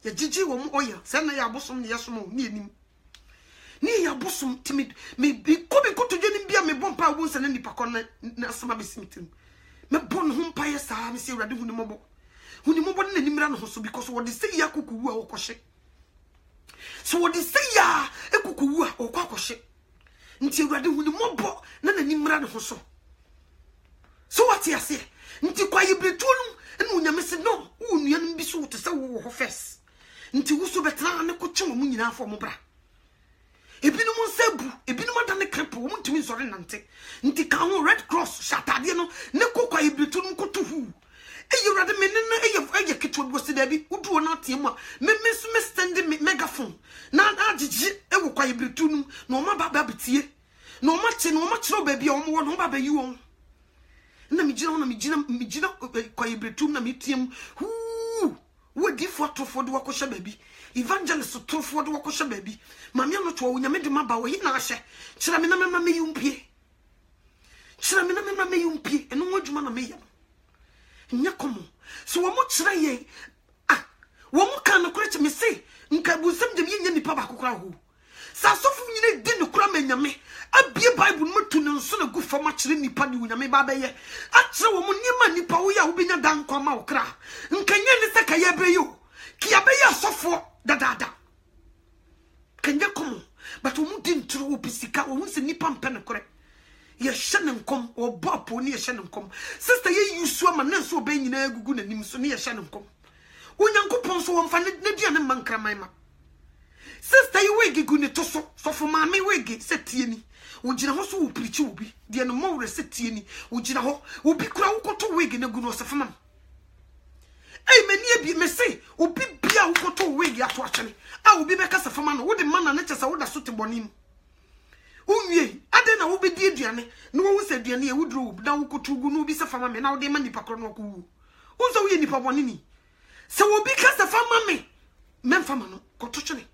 ye jeje wo mu oil se na ya bosom ne yesom ni enim ni ya bosom timid me ko be kutuju ni bia me bompa wo nsa na nipa kon na asama besimitim me bon ho mpa ye sa me se urade hu ni mobo na nimra no so because what they say ya kukuwu a okoshe so what they say ya ekukuwu a okoshe nti urade hu ni mobo na nimra no so so what you say nti kwa yibretu no na unyame se no wo nuan bi so te se wo ho first nti wo so betra na ko twe mo nyina afọ mo bra ebinom nsabu ebinom adane krepo wo ntimi nsore nante nti ka ho red cross shatade no ne kokwa yibretu no koto hu eyurade menene eye ketwo bo se dabi uduo na atem a memesu me stand megaphone na agigi ewo kwa yibretu no na o ma baba betie na o ma che na o ma kire ba bia o mo no baba yi won na mi gina kwa yibretu na mitiem hu wo di foto do wakosha baby evangelist to do wakosha baby mama no to onyame de maba wo hina ahye kira me na mema me yumpie eno wadwuma na me yam nya komo so wo mo kira ye wo mo kan no kure me se nka busam de me nya nipa ba kokora ho sa sofu nyine di no kura manyame abie bible no tu no so na gu fama kire nipa ni unyame ba be ye a kire wo mo niema nipa wo ya wo benya dan kwa ma okra nkanye ne se ka ye be yo ki abe ya sofo dadada kanye komo but wo mu di ntro wo pisika wo se nipa mpe ne kore ye hye nkom wo bopo ni ye hye nkom sister ye yusu ama na so be nyina agugu na nim so ne ye hye nkom onyankopon so wo mfa ne dia ne mankraman ma sister you wegi gu ne to so for maame wegi setie ni wo gina ho so wo prichi obi de no mo wre setie ni wo gina ho obi kura wo koto wegi ne gu no se fama ei mani abi me say obi bia wo koto wegi ato achene a obi be kasa fama no wo de mana ne chesa wo da so te bonim unwie ade na wo be dear Diane, no one said Diane would robe, now could to go be some mammy, now they money pacrono. Also, we nipa wanini. So will be cast a family. Men famano, cotuchene.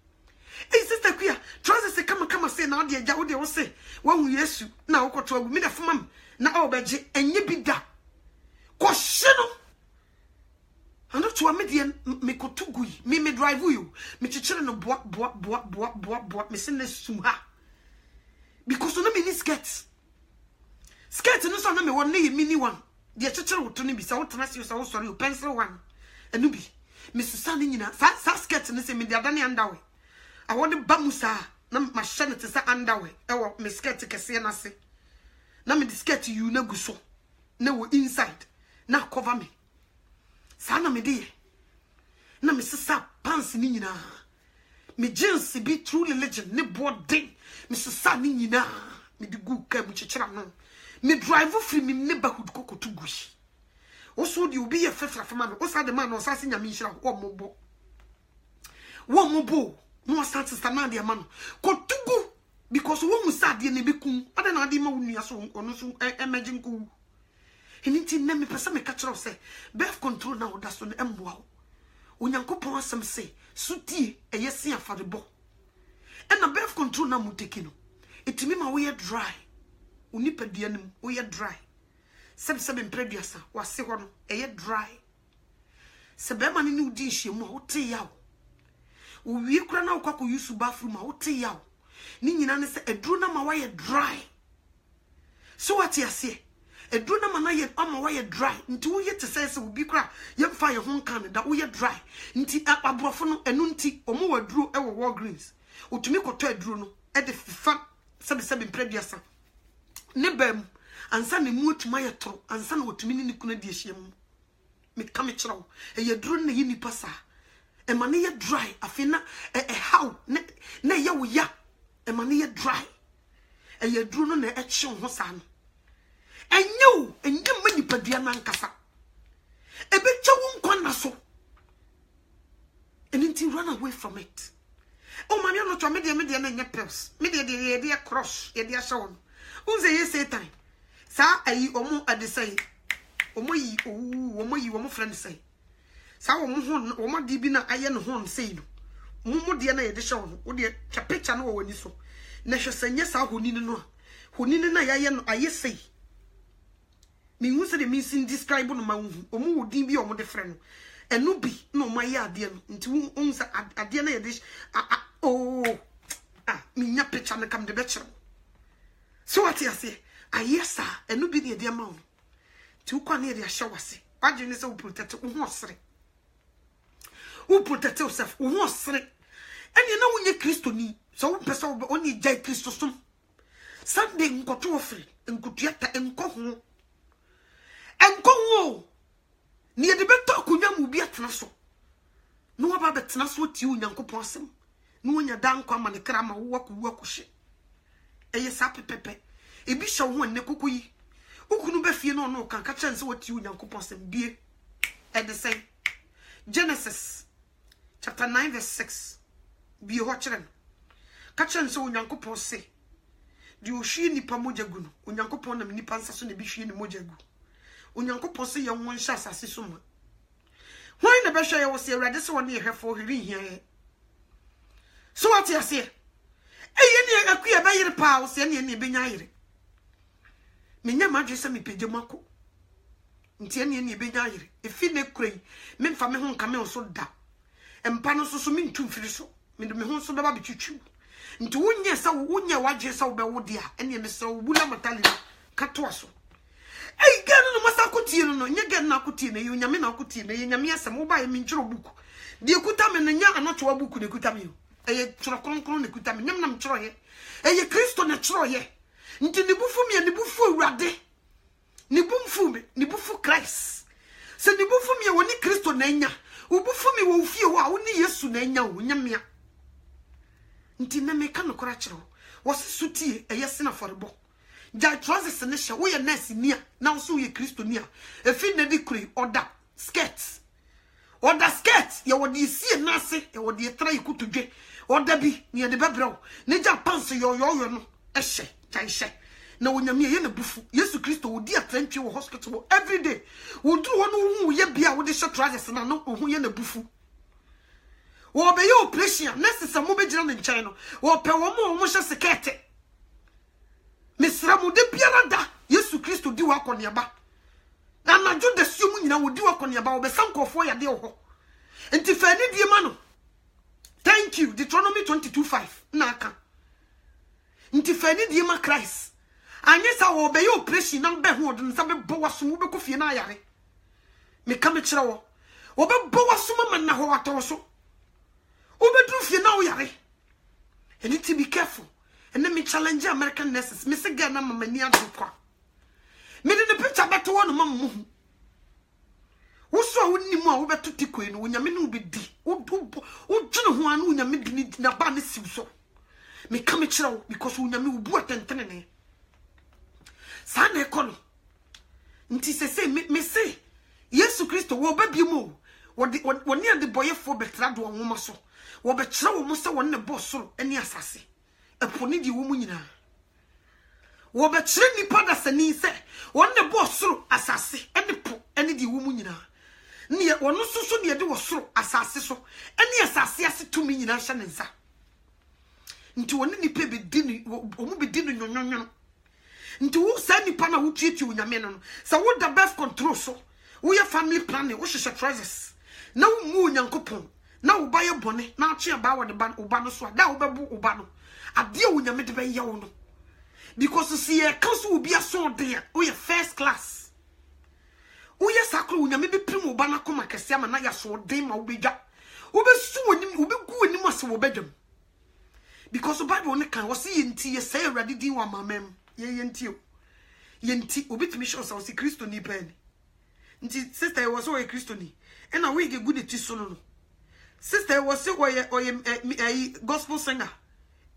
Hey, sister queer, trousers say come say now, dear Jawdi will say, when we yes, now got to me the farm, now obey, and ye be that. Kosheno. And not to a median, me kotugui, me drive you, me children of boat, me send this to her. Because no mini skirts. Skirts no son me one mini one. The child would turn be so tenacity, so sorry, pencil one. And nubi, Mrs. Sanina, sa skirts and the same in the Adani underway. I want the bamusa, nam my shannet is underway. Oh, Miss Skirt to say, Nam the skirt you no go so. No inside. Now cover me. Sana me dear. Na me sisa pants ni nyina. Me jeans be true religion ne board day. Me sisa ni nyina. Me di gu ka mu chichira no. Me drive free me neighborhood koko to gushi. Also the obi ye fefra fama no. Osa de man no sa se nyame nhira wo mobo. Wo mobo. No start sister na de man. Ko tugu because wo mu sa de ne be kun. Ada na de ma wo nua so ono so emerging ku. Hinti na me pesa me catch say birth control na oda so na emboa onyankopon asem say sutie eyesi afadebo and na birth control na muteki no etimi ma we dry onipadua nim we dry sebe mpreduasa wase ho no dry sebe ma ne udi hyiemu a wote yawo owie kura na okwa ko yusu bathroom a wote yawo ni nyina ne se eduru na ma we dry so what you say edru na mana ye ama wa ye dry nti wo ye te say obi kra ye mfa ye ho kan da wo ye dry nti abrofo no enu nti omo wadru e wo Walgreens otumi koto edru no e de fifa sebe mpreduasa ne bam ansa ne mu otuma ye toro ansa na otumi ni kuna di ehiem me kam kirawo e ye dru na ye nipa sa e ma ne ye dry afina how na ye wo ya e ma ne ye dry e ye dru no na e kye ho sa no enyo mani padua na nkasa ebecha wo nkwa na so and run away from it. Oh man, you know media na pills media cross ye dia show unze ye say time sa ayi omo adesai omo yi friend say sa omo di bi na aye no hon say no mo de na ye de show wo de twa picture no wo wani so na hwesanye sa honini no honini na yaye no aye say me who say the missing describe no ma omo wo din bi omo de friend no enu bi no ma ye ade no nti unsa ade na ye de me nya picture na kam de be kire so what you say aye sa enu bi de de ma no ti ukwa na ye de ahye wase wadwe ne se wo protect wo ho osere wo protect yourself wo ho osere ene na wo nye Kristo ni so wo pese wo oni jai Kristo som Sunday nkoto ofre nkutuata enko ho ni de beto akunya mu bi atena so no wa ba betena so ti Onyankopon asem no wonya dan kwa ma ne kra ma wo wakuhye eye sa pepepe ebi hye ho ne kokoyi ukunu ba fie no kan ka chense wo ti Onyankopon asem bie e de say Genesis chapter 9 verse 6 bie ho kire ka chense Onyankopon se di o hwie nipa mojagu no Onyankopon nam nipa nsa so ne bi hwie ni mojagu Onyankopon se ye won hye asase so ma why na be hye ye wo se awrade se won ye hefo hiri hia so what you say eye ni akua ba yire pa wo se ne be nya yire menya madwe se me pege mako ntie ne be nya yire efi ne krai me mfa me ho nka me so da empa no so me ntu mfiri so me de me ho so baba bitwitwu nti wonye sa wonye wagye sa wo be wo dia ene me se wo bula matali kato aso ei gano no masa kotie no nye gano na kotie na nyame na kotie na nyame asem wo ba ye minchiro buku de kuta me na nya anoto wa buku de kuta me eye chiro kronkron de kuta me nyam na mchiro ye eye Kristo na chiro ye nti ne bufu me ne bufu awrade ne bumfu me ne bufu Christ se ne bufu me woni Kristo na nya wo bufu me wo fie wo a woni Yesu na nya wo nyame a nti na me ka no kora chiro wo se sutie eye sena forebo ja trousers ne hye wo ye nurse nia na wo so ye Kristo nia efi na di kuri order skirt ye wo di sie na se ye wo di tra ikutudwe order bi ne de bebrɛw ne ja pants yo no hye chai hye na wonyame ye na bufu Yesu Kristo wodi atrantwe wo hospital every day wodu ho no hu ye bia wo de hye trousers na no hu ye na bufu wo be ye operation na sesa mo be gira ne nkyɛn no wo pe wo mo hye sekete mesra mo de biara da Yesu Kristo di wa akoniaba na najo da sumu nyina wo di wa akoniaba wo be sankofo ya de ho enti fa ni die ma no. Thank you. Deuteronomy 22:5. Naka. Nti fani die ma Christ. Anye sa wo be yo operation na be ho odun sa be bo waso be ko fie na ayare. Me ka me kire wo. Wo be bo waso ma na ho ato so. Wo be dru fie na wo yare. And you need to be careful. And then me challenge American nurses. Me se ga na mama ni adu kwa. Me de the picture beto wo no mama mu. Wo so wo ni mu a wo beto tikwe no nyame no be di. Wo dwene ho anu nyame di ni na ba ne siw so. Me come chirawo because wo nyame wo bu atentene ne. Sa na ekono. Nti se me se Yesu Kristo wo ba bi mu. Wo ne ade boyefo betra do nwoma so. Wo be chirawo mo se wo ne bo soro eni asase. Eponi di wo mu nyina. Wo be chire nipa da sani se wo ne bo soro asase eni po eni di wo mu nyina. Ne wono susu ne de wo soro asase so eni asase ase tumi nyina hye ne nsa. Nti woni nipa be di ni omu be di no nyonyonyo. Nti wo sa nipa na wo tuetu nyame no sa wo da birth control so wo ye family planning wo hye trousers na wo mu nyankopon na wo ba ye bone na ache ba wo de ba oba no so da wo bebu oba no ade wo nyame de be ye wo no because see e council will be a so there wo ye first class wo ye sakro wo nyame be prim oba na koma kese ama na ya so de ma wo be dwa wo be su wonim wo be gu wonim ase wo bedwam because the Bible ne kan wo se yenti ye say ready din wa mamam ye yenti o yenti obitimi show so se Kristo ni pen nti sister was so a Kristo ni and na we get good ti so no sister was so a gospel singer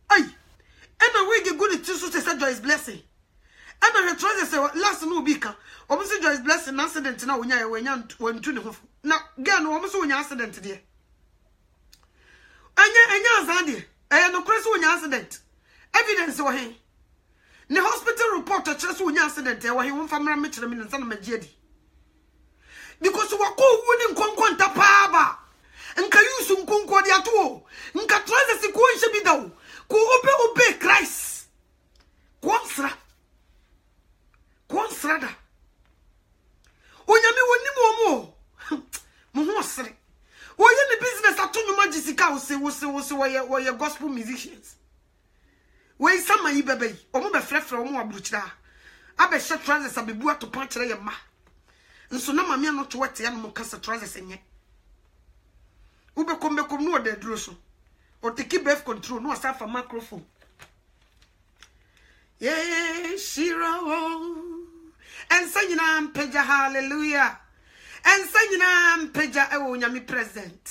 ay and na we get good ti so say Joyce Blessing and na her say last no be kan o mo say Joyce Blessing accident na wonya wantu ne ho na girl no o mo so wonya accident de anya azade no Chris wonya accident evidence wo hen ne hospital report a kire so wonya accident wo hen wo famra me kire me nsa na magiadi because wa ko woni nkonkonta paaba nka yusu nkonko de ato nka transit ko nche bi dawo ko obe Christ konsra da onyame woni mo mo ho sere wo ye ne business atonyo magisika wo se wo ye gospel musicians we sama yi bebe omo be frefre omo aburuchira abe hye trousers abebu atopa kire ye ma nso na mame no to wete ya no kasa trousers enye ube kombe no de duro so o take birth control no asa fa microphone yeah shiro and sayina mpeja hallelujah and sayina mpeja ewo nyame present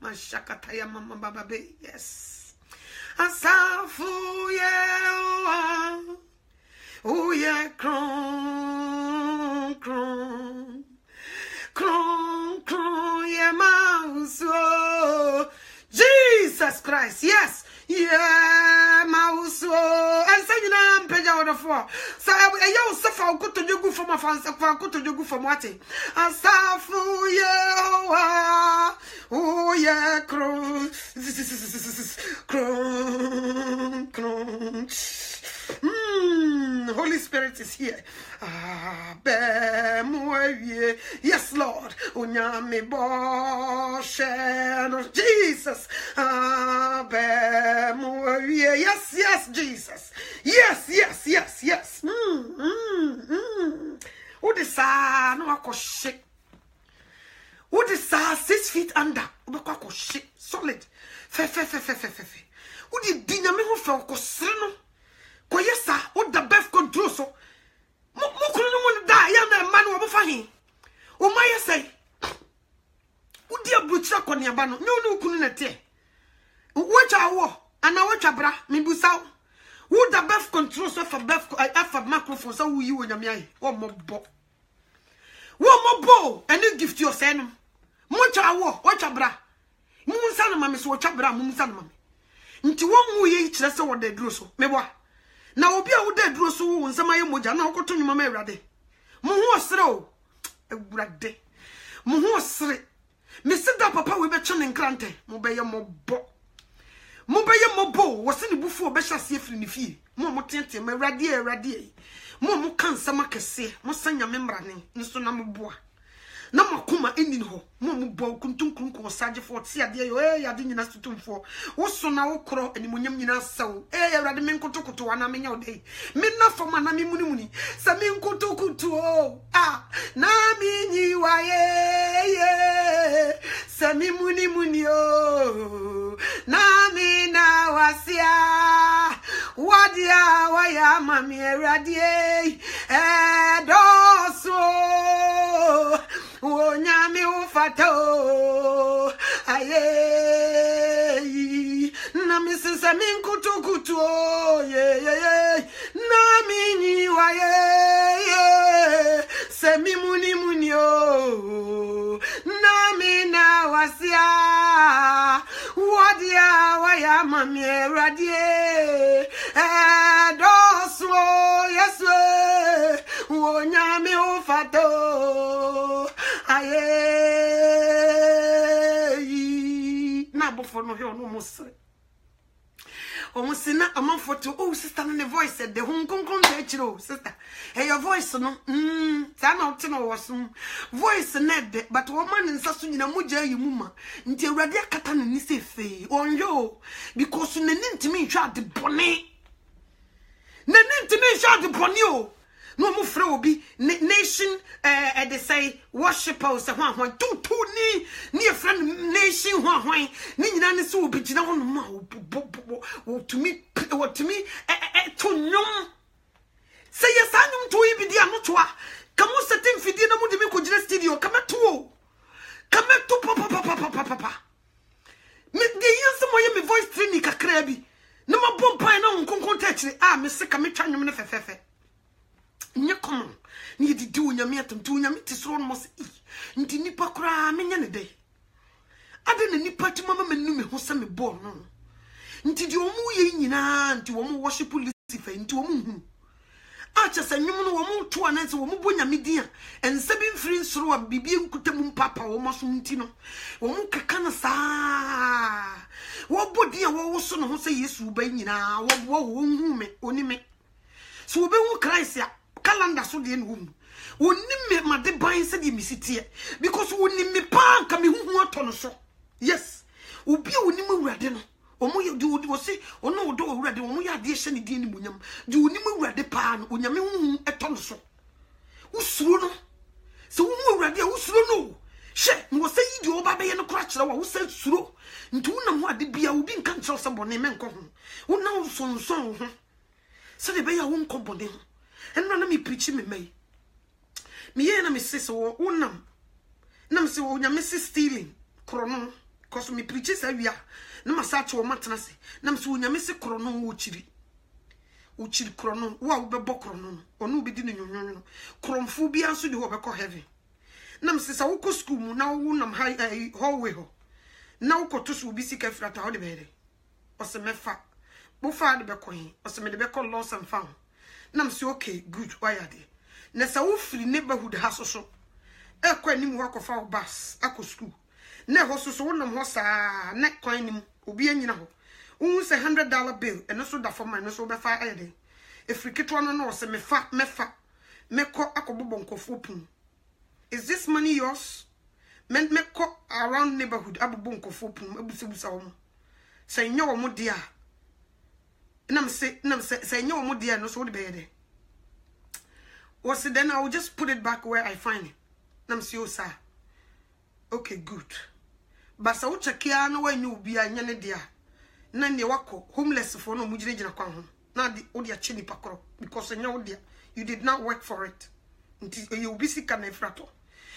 mashakata ya mama baba be yes asafu ye oh yeah kron yeah mouse Jesus Christ yes yeah mouse and sayina mpeja order for so yo safa ko to jogu from afansa ko to jogu from what asafu ye oh yeah kron Holy Spirit is here. Yes, Lord. Jesus. Yes, Jesus. Yes. What is no shit? What is 6 feet under? Shit. Solid. Fe. What did Dinami who fell cosreno? Ko yesa o da birth control so mo kunu no mo da ya na ma no mo fa hin o ma yesa o di abruchira kwani aba no no kunu na te wo cha wo ana wo twa bra me busa wo da birth control so for birth for microphone so wo yi wo nyame ai wo mo bo any gift your sen mo cha wo twa bra mu nsa na mame so wo twa bra mu nsa na mame nti wo mu ye kire se wo da duro so me bo na obi a wo da duro so wo nsama ye moja na okoto nyuma ma Awurade mo ho osere o Awurade mo ho osere me sida papa we be chene nkrante mo be ye mobo wo se ne bufu obehya se afiri ne fie mo tete ma Awurade mo kansa makese mo sanya me mrane nso na mo boa na makuma eni ho mo bo kuntunkun ko saje fo ti ade yo yade nyina sutumfo wo so na wo kro animonyam nyina saw Awurade me nkotokoto wana me nya odei me na fama na me munimuni sa me nkotokoto na me nyi waye sa me munimuni o na me na wasia wadia waya mami Awurade doso Onyame ufato aye na misisa minkutukutu ye na mini waye semi muni o na mina wasia wadia waya mami Awurade doso yesu Onyame ufato aye na bofo no he ono musre o musina amanfoto oh sister no ne voice said the hunkunkun de chiro sister your voice no sa na ote no wosum voice ned but woman nsaso nyina mogya yimuma nti Awurade akata no ni sefe onyo because nani ntimi hwa de bone o no mo frɛ obi nation they say worshipers se hwan tu ni e friend nation hwan ni nyina ne se obi gina hono ma o tumi to nyom se yesa nyom to ibi dia no to a kamo setting fidie na mo de me ko gina studio kama to papa me de yense mo ye me voice training kakra bi na ma bompa na nkonkon ta kire me se ka me twa nyom ne fefefe nye kono ni didi onyame atamtu onyame tisoro no mose nti nipa kura menya ne dey ade na nipa ti mama menu me ho se me ball no nti di omu ye nyina nti omu worship Lucifer nti omu hu acha sanyum no omu to ananse omu bonyame dia ense bi mfiri nsoro a bibie nkutamu papa omu so nti no omu kaka na saa wo bodi a wo so no ho se Yesu ba nyina wo hu me oni me so obe hu Christ ya calendar so de no woni me made ban se de misitie because woni me pa nka me hu ato so yes obi woni me Awurade no omo ye di wo se ono do Awurade omo ya de hye ne die ni munyam di woni me Awurade pa no onyame hu eto no so usuro no se wo mu Awurade a usuro no hye no se yi di oba be ye no kora kire wa wo se suro nti wona ho ade bia obi nka nkyerɛ se bone me nko ho wona wo sonson ho se de be ya wo nko bone ho enna na me preach me mai me ye na me se so wonam na me se wo nya me se stealing krono cause me preach sa wia na ma sa che wo matena se na me se wo nya me se krono wo chiri krono wo a wo be bo krono ono bi di no nyonyo kromfo bia so de wo be ko heaven na me se sa wo ko school mu na wo nam hallway ho na wo ko to so bi sika frata ho de be de o se mefa bo fa de be ko hin o se me de be ko loss and found nam say okay good why are they na sa wo free neighborhood ha so kwa nim ho akofa bus akọ school na ho so wo nam ho saa na kwan nim obi anyina ho wo say $100 bill eno so da for man no so be fa ayede efriketo no no se mefa meko akobobo nkofo pum is this money yours meko around neighborhood abobo nkofo pum abusebusa wo say nya wo mo dia nam say nya wo mo dia no so de be yede was it then I will just put it back where I find it. Nam say oh sir. Okay, good. But sa wo chekia no when you be anya ne dia. Na ne wako homeless for no mujire gina kwa ho. Na di odi a chini pakoro because anya odi you did not work for it. Nti you be sika na frato.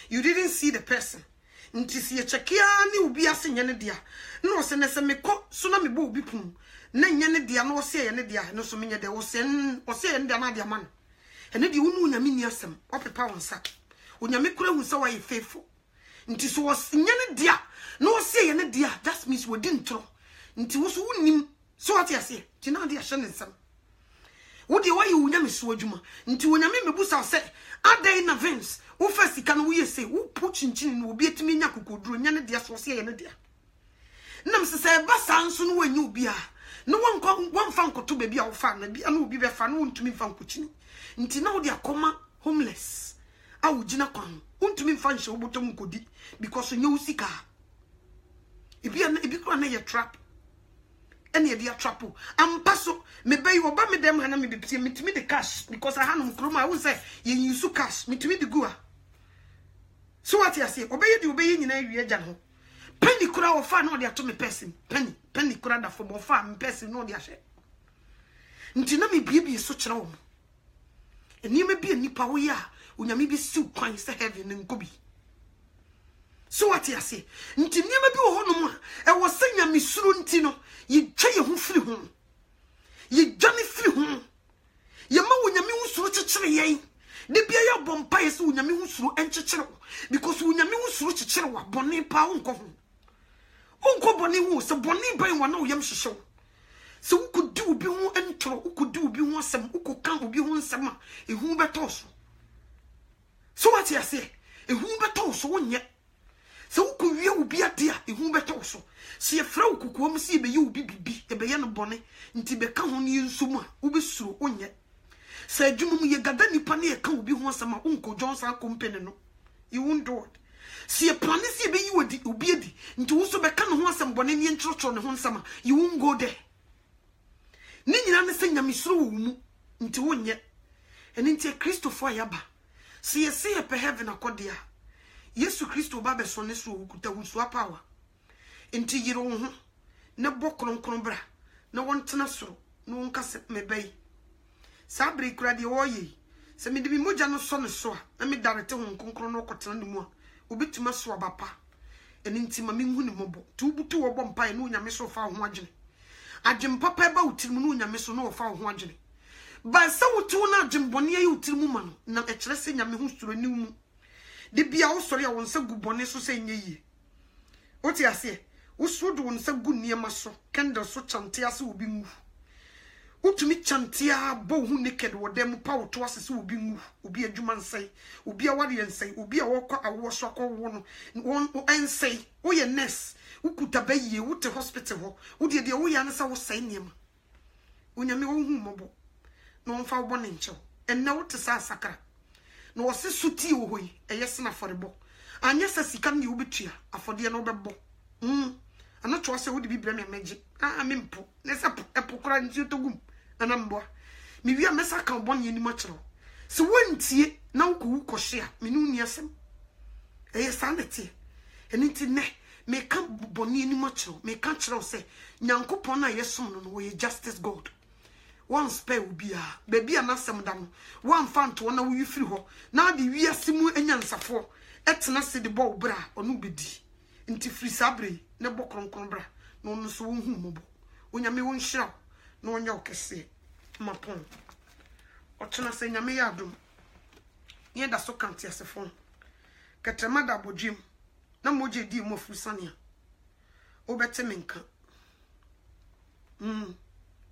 You didn't see the person. Nti si chekia ni obi ase nya ne dia. No se ne se me ko so na me bo obi pum. Na nya ne dia no se ye ne dia no so me nya de wo se ne dia na dia man. Ene di wonu nyame ni asem opepa wonsa onyame kura hu sa wa ye faithful nti so wonya ne dia na wo se ye ne dia that means we didn't tro nti wo so wonim so what you say ti na dia hye ne nsem wo de why wo nyame so adwuma nti wo nyame mebusa say adan na Vince wo fa sika no wo yese wo po chinchin no obi etimi nya kokoduro nya ne de so se ye ne de nam se se ba sanso no wanyu obi a no won fa nkoto ba bi a wo fa na bi na obi be fa no wontumi fa nkochini nti na wo de akoma homeless a wo gina kwan wontumi fa nhye wo botom kodi because nyo sika ebi kwa na ye trap ene dia trapo ampaso me bayi oba me dem hana me bepie metimi de cash because I hanum kroma I say ye use cash metimi de gua so what you say obeyi nyina wie agya ho penny kura ofa na ode ato me person penny kura da for ofa me person na ode ahye nti na me bie so kire wo eni me bie nipa wo ya onyame bi siw kwan se heaven nkobi so what you say nti nipa bi wo hono mu a e wo sanya misuro nti no ye twa ye ho firi ho ye dwane firi ho ye ma wo nyame husuro kyekere yen de bia ya bompa ye se wo nyame husuro enkyekere because wo nyame husuro kyekere wa bone pa wonko bone ho se bone ban wa na wo yam hyehyew se wo kodi obi ho entro wo kodi obi ho asem wo kokan obi ho nsem a ehu beto so what you say ehu beto so wonye se wo ko wie obi ade a ehu beto so se ye fra okukuom se ye be ye obi bibi e be ye no bone nti be ka ho ne nsum a wo be suro onye se adwumum ye gada nipa ne ye ka obi ho asama unko Johnson company no you won't do it se ye plan se ye be ye obi adi nti wo so be ka no ho asam bone ne nchrocho ne ho asama you won't go there ni nyina ne se nyame suro wo mu nti wonye eni nti Christopher ayaba se ye pe heaven akodia Yesu Kristo ba be so ne so okuta husu apawa enti yiro ho ne bokronkron bra na wontena soro na wonka se mebei sabre kura de oye se me de mi moja no so ne so a na me darete ho nkonkron no kotena ne mu a obetuma so abapa eni nti ma me hu ne mobo tu butu wo bom pai no nyame so fa ho agene agem papa ba utirim no nyame so no fa ho agene ba se wutu na agem bone ayi utirim ma no na e kire se nyame hu suro ni mu de bia wo sori a wonsa gu bone so se nyeyi oti ase wo so do wonsa gu niema so kende so chante ase obi ngu utumi chante a bo hu naked wo dem pa wo to ase se obi ngu obi adwuma nsai obi a wade nsai obi a wokọ awo so akọ wo no won ensai wo ye nurse ukuta bayiye wo te hospital ho wo de wo ya nsa wo sai niema onyame wo hu mobo no mfa wo bone nche enna wo te sa sakra no wose suti wo hoyi eyese na forebo anya sa sika ne wo betua afode no bebo ana to se wo de bibira me meje mempo ne se epokora nti otogum ana mbo mi wi amesa ka bone ni machiro se wontie na wo ko hye a me nu asem eyesa na tie eni ti ne me ka bone ni machiro me ka chiro se nyankopon na yesom no wo ye justice God one spare ubia baby anasem da no one fanto na wo yifiri ho na de wiasimu enyansafo etena se de bo bra onu bedi nti free sabre ne bokronkron bra no no so wo hu mobo onyame wo nhira na onya okese mapon otena se nyame ya adom ye da so kanti asefo ketrema da bodwim na moje di mo frusania obete menka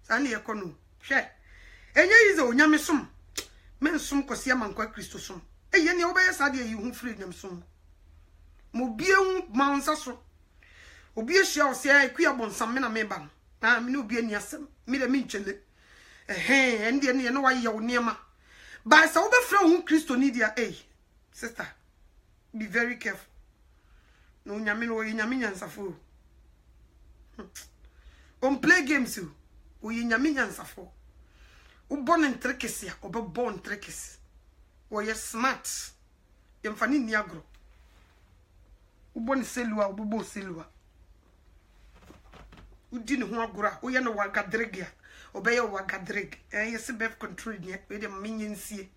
sani ekono hwe enye yize onyame som mensum kwase amankwa Kristo som eye ne obeye sade yi hu free nyam som mo biehu mansa so obi ehia o se akua bonsam me na meba na me ne obi ani asem me de me nchele ende ne no waye wo niema ba sa obefra hu Kristo ni dia sister be very careful no nyame no nyame nyansafo on play games o nyame nyansafo ubon entrekesi obebon entrekesi wo ye smart yemfani ni agro ubon selua obebo selua udi ne ho agora wo ye no wagadregia obeye wagadreg yesi bef control nie we de minyensie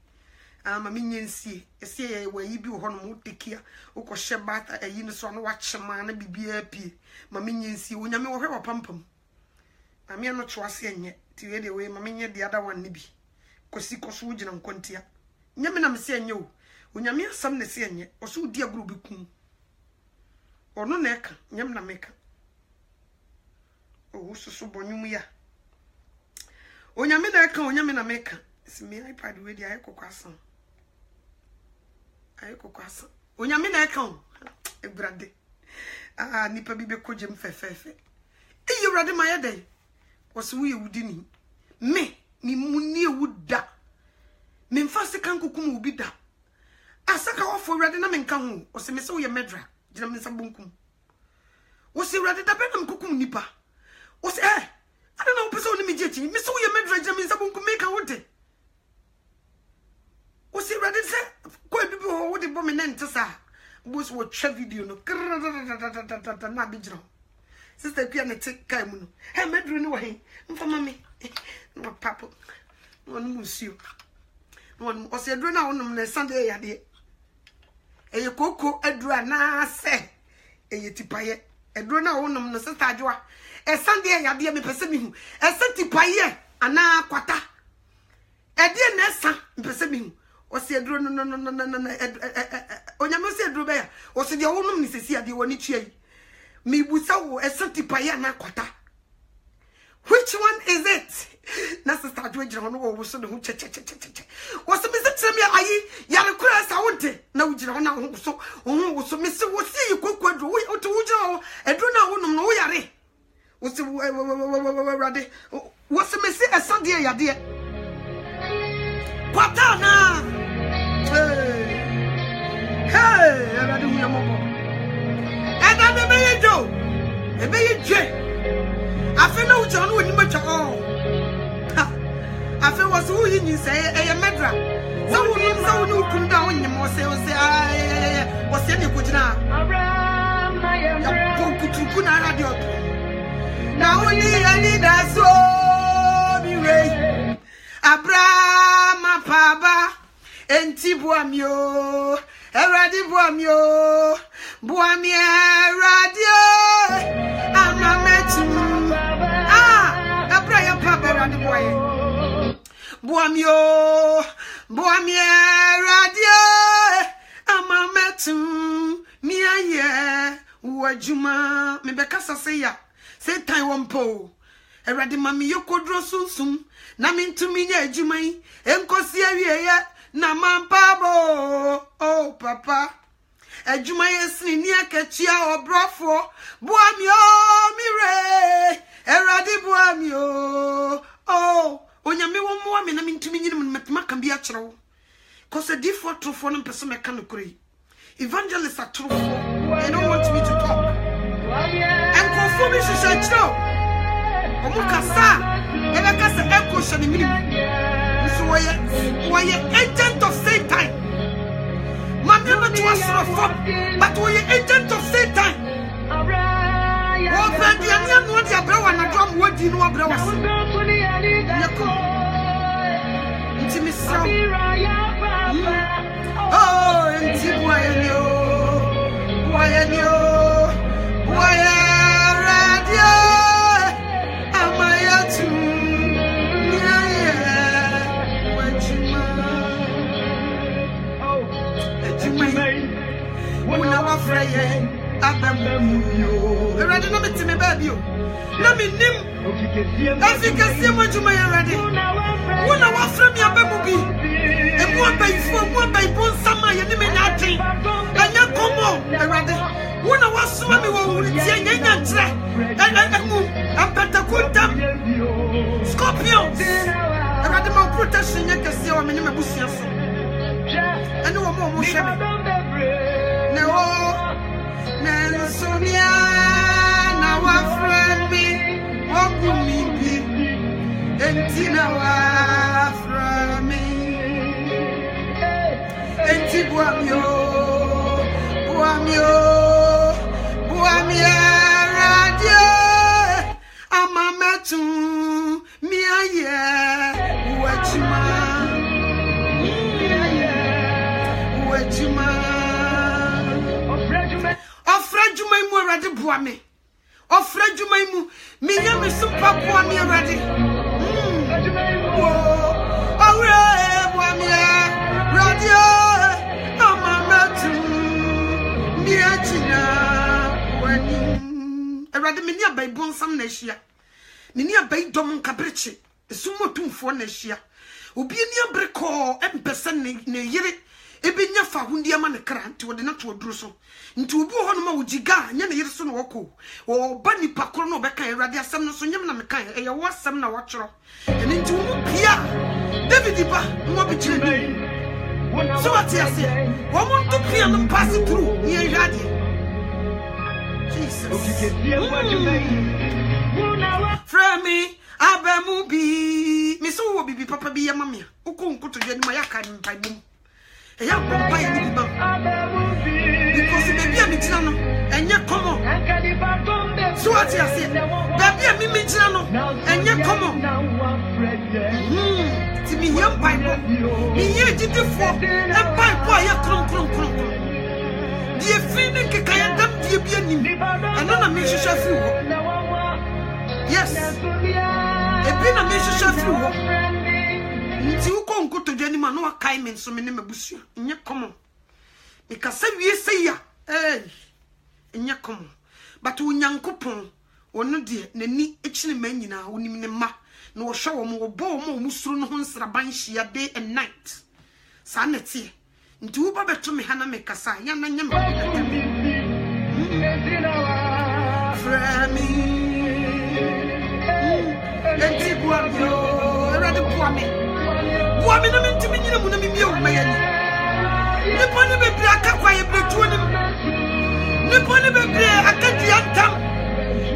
minyensie ese ye wa yi bi ho no mo tekia ukoshe bata ayi ne so no wa chema na bibia pie minyensie onyame wo hwe wapampam ami no choase enye ti we de we mamenye de ada wan ne bi kosi koso ugina nkontia nyame na mse enye o onyame asam ne se enye oso udi agro bi kum ono na eka nyame na meka o susu bonyum ya Onyame na eka onyame na meka. Si me iPad we di ayekokwasan. Ayekokwasan. Onyame na eka o. Ebrade. Nipa bi be kojem fefefe. Ewurade ma yede. Wose wo yewudi ni. Me muni ewuda. Me mfa seka nkokum obi da. Asaka wofo ewurade na menka ho. Wose me se wo ye medra. Gina me nsa bonkum. Wose ewurade da be na mkokum nipa. Wose I don't know person me jechi. Me so ye medra gina me nsa bonkum meka wote. Wose ewurade se ko ebibi ho wo de bo me na ntesa. Boss wo twa video no. Na bi gina. Sister Pia na take kai mu no. Hey medru ni wo he. Mfa mame. No papa. No musio. No o se edru na wonum na Sunday yade. Eye koko edru ana se. Eye tipaye. Edru na wonum no sister adwa. Sunday yade me pese mi hu. Se tipaye ana kwata. Ede na esa pese mi hu. O se edru no onyame se edru be ya. O se de wonum ni sesi ade woni tuai. Me busa wo tipaye na kwata. Which one is it? Na sister adwo gira hono wo so ne hu che. Wo se me se tire me ayi ya ne kura sa wonte na wo gira hono ho so me se wo si kokwadro wo to wo gira ho edro na wonum no wo yare. Wo se rade wo se me se esade yade. Kwata na. Hey, rade hu ya mobo. Eda de be yejo. E be yeje. Afi na uja no woni matwa oh. Afi was who yin say e medra. So woni ukunda wonyem wo say wo say ne kujina. Abraham na yemra. Kutuku na radio. Na woni ani da so bi we. Abraham apaba enti buamio. Eradi buamio. Buami radio. Amametu. Abraham papa radi boy. Buamio radio. Amametu. Miaye. Wajuma. Me bekasa seya. Say time wampo. Eradi mami yokodro sunsum. Na mintumi nye ejumai. Enkosi awiye. Na mampabo. Oh papa. Ejuma yesni ni akechia obrofo. Buamio mire. Eradi buamio. Oh, onyame wo mo ame na mintumi nyinum metuma kan bi akyerewo. Cause a default true for no person meka no kure. Evangelist are true. They don't want me to talk. And conform me to church. Omukasa. Ebe kasa echo shani minimum. So why agent of Satan. Mammy not to us but we agent of Satan. Oh, baby, I know what your brother and I drum what you know about us. Oh, and see why radio. Am I to ready no me baby you. Na me nim. Efika sie majuma ya ready. Wona wa fra me abamu bi. Emu abai bon sama ye ni me na atwen. Anya komo ready. Wona wa soma me wo wuri tie nya ntre. Emu apata kuntam. Scorpions. Ready my protection nya kese wa me ni mabusia so. Ene wo mo hwebe. Na o Nelsomia na wa frami okumimbi entina wa frami enti buamio radio amametu miaye wachuma Ofrejumai mu ready buame. Ofrejumai mu minya me super buame ready. Awe buame radio amametu miachina wani. Ready minya bai bonsam na hia. Minya bai dom kabreche. Sumo tumfo na hia. Obi ni abreko empese ne yire ebenya fa hundia ma ne kra nti wode na to duru so. Nti obi ho no ma wogiga nya ne yire so no woko. Wo ba nipa kro no be kan Awurade asem no so nyem na me kan e ye wo asem na wo kyoro. Eni nti wo bia David ba mo be kire ni. So what you say? Wo mo to pia no pass through ni Awurade. Jesus. From me Abemu bi me so wo bibi papa bi yama me uko nkoto dwani ma yaka ni mpa bom e ya bompa ya ni bi ba because baby a me tina no enye komo so what you say baby a me tina no enye komo ti mi yam bible mi ye jitifo e bible ya kron die fini ke kaya dam die bi anim anana me hwehwe fi wo yes ebina me hwehwe fi wo nti uko nkoto dwani ma no akai me nso me ne mabusua nye komo e kasa wie se ya nye komo but unyankopon wono de nani echine ma nyina wonim ne ma na wo hwe wo mo bo mo musuru no ho nsraban hia day and night sa na tie nti wo ba beto me hana me kasa ya na nya me frami enti buamio erade buami na me ntimi nyina mu na me bia wo mayani ne pone be bia akakwa ye bretuo nim ne pone be bia akadi antam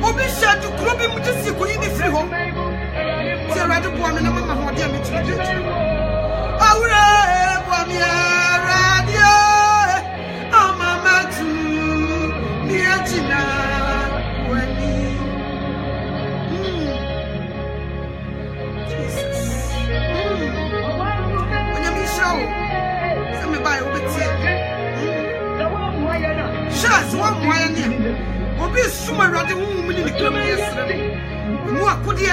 obi shadu kuro bi mu tisi ko yi ni firi ho ti erade buami na mama ho dia me tiri awure buami radio amama tu mi ajina wani some buy over Shas one moyane obi suma rade hu mini nikam yesterday mu akode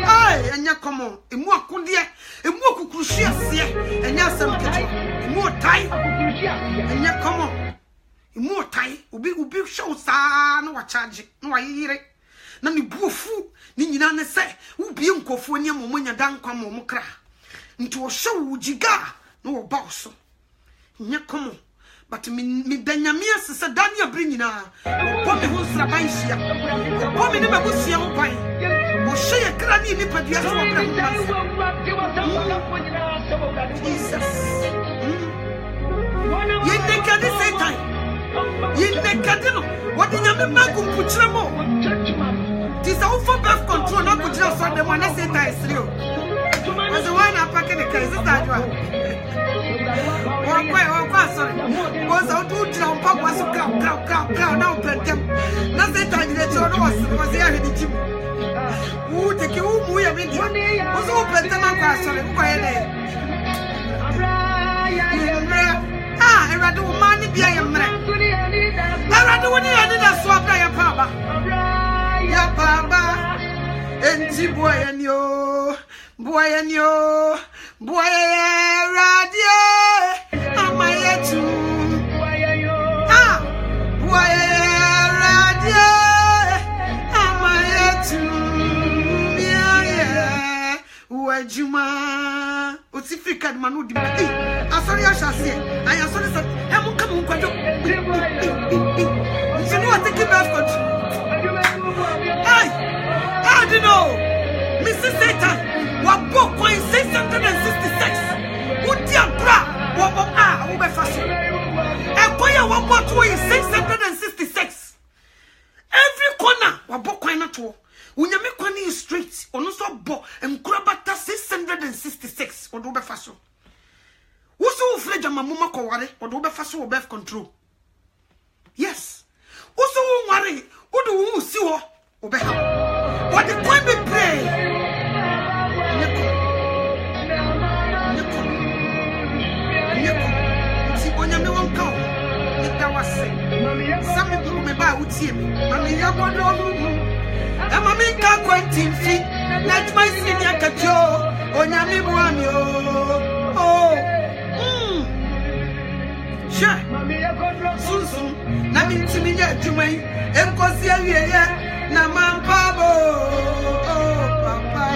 ai anya komo emu akode emu akukurushi ase anya asam keto emu tai anya komo emu tai obi show sa na wa charge na wa yire na ni buofu ni nyina ne se ubi nkofo ni amonya dankwa mo kra nti wo show ujiga no wo boss nya komo but me danyame asese Daniel brinyina wo me ho sraban hia wo me ne mabusia ho kwan wo hye kra ni ni padua so wo bra ho Jesus yende kade Satan yende kade no wo de nyame magu mpuchira mo tisa wo for birth control na ko jira so de mo na Satan isrio as one apake the case that one sorry because I do jump up was crowd now pentem na say time the children was here in the gym who take you mu ya media was so pentem akwa sorry ko ele erado man bia ya mre erado woni ani da so abra ya baba enti boy radio amayetu boy radio amayetu yeah wajuma otifika de manu di asori ashase I asori say emu kam nkwajo you know what take birth control I don't know Mrs. Satan wa book coin 666 udia bra wo wo be faso e koya wa book coin 666 every corner wa book coin na to unyame kwani is straight ono so bo enkurabata 666 wo do be faso wo so freja mamuma ko ware wo do be faso wo birth control yes wo so wo ware wo do wo si ho wo be ha wo de coin be pray some people me buy utie me mami ya bodo e mami ka kwantin fi let my senior kajo onyame buami sure sunsun na mi ntimi nya adwumai enkosi awieye na mampabo papa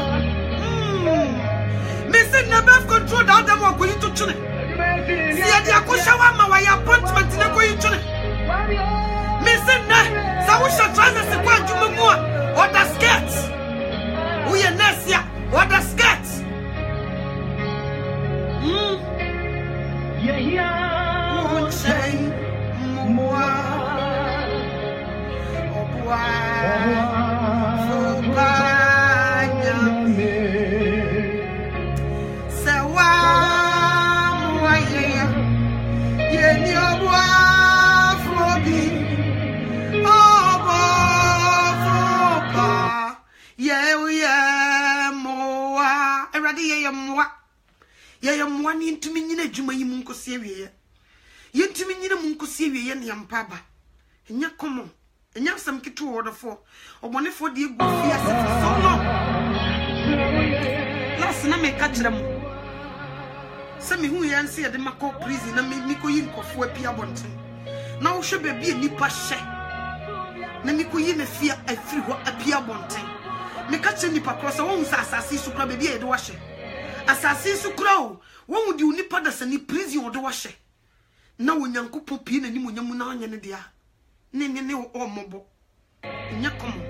Awurade ye yamwa ni ntumi nyina adwuma yi mu nkosi awiye ye ntumi nyina mu nkosi awiye ne yampa ba enya komo enya sam kitu wodofo obonefo de egu fi ase so long last na me ka kire mo se me hu ya nse ye de makọ prison na me ko yi nkofo apia bonten na wo hwe bebi nipa hye na me ko yi na fia afiri ho apia bonten me ka kire nipa cross wo hu asase su kra bebi e de wo hye asase su kra wo hu di nipa da sani prison wo de wo hye na wo nyankopon pie na ni mo nyamu na anya ne dia ne o mobo nya komo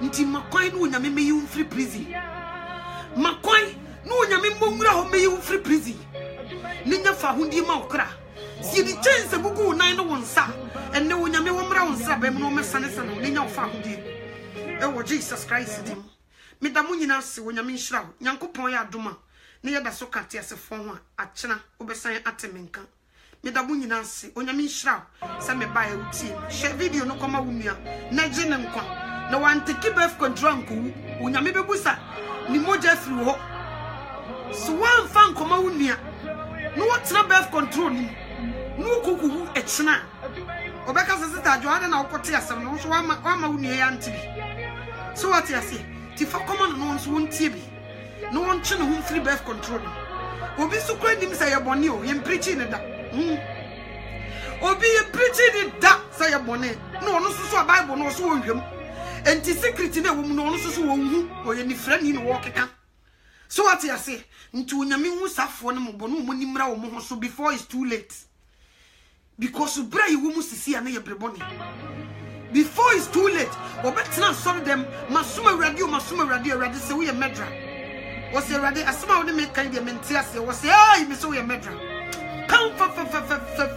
nti makwan no nyame meyi free prison makwan no nyame monwura ho meyi free prison ne nya fa hodi ma okra si di chance gugu nan no wonsa enne wo nyame wo mra wonsa ba mu no mesane sane ne nya fa hodi e wo Jesus Christ dim me da munyina se wo nyame nhira wo nyankopon ya adoma ne yeda so kate asefo ho a kyena obesan atemenka me da munyina se onyame nhira se me ba e utie share video no koma wumia na gye ne nkwa na wanteki birth control nko onyame bebusa ni moja firi ho so wan fan koma wumia no wotena birth control ni no kukuhu e kyena obeka se sita adwoade na okote asem no so wama wumia ya ntibi so what you say ti fa koma no nso wontie bi no wonche no hu free birth control obi so kra nim say yebone o yem preach ne da obi ye preach ni da say yebone no no so Bible no so wonhwem enti secret na wo mu no no so wonhu oye ni fra ni no wo keka so what you say nti onyame hu safo no mo no mo nimra wo mo so before it's too late because bra yi wo mu sisi ya na ye brebone before it's too late obetena some them masuma radio say we medra o say radio asema wo de me kan de mentia say wo say ai me so we medra kan fa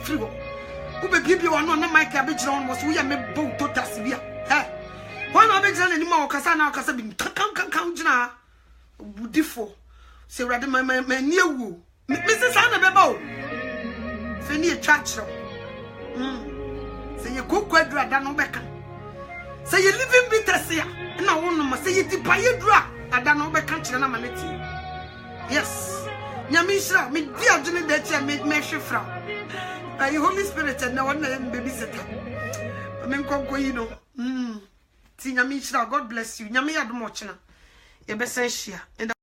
frigo ube bibi wano na mic abejira won was we me bo to tasbia one abejira na ni ma okasa na okasa bi kan jina budifo say radio ma ni ewu me se sa na beba o fe ni etwachro say ye kokwadura da no beka say ye living bitters ya na won ma say ye tipaye dura ada no beka kire na maneti yes nyamishra me dia dune de tia me hwefra by Holy Spirit and na won na baby sitter me konko yi no ti nyamishra God bless you nyame yadom ochina ye besen hia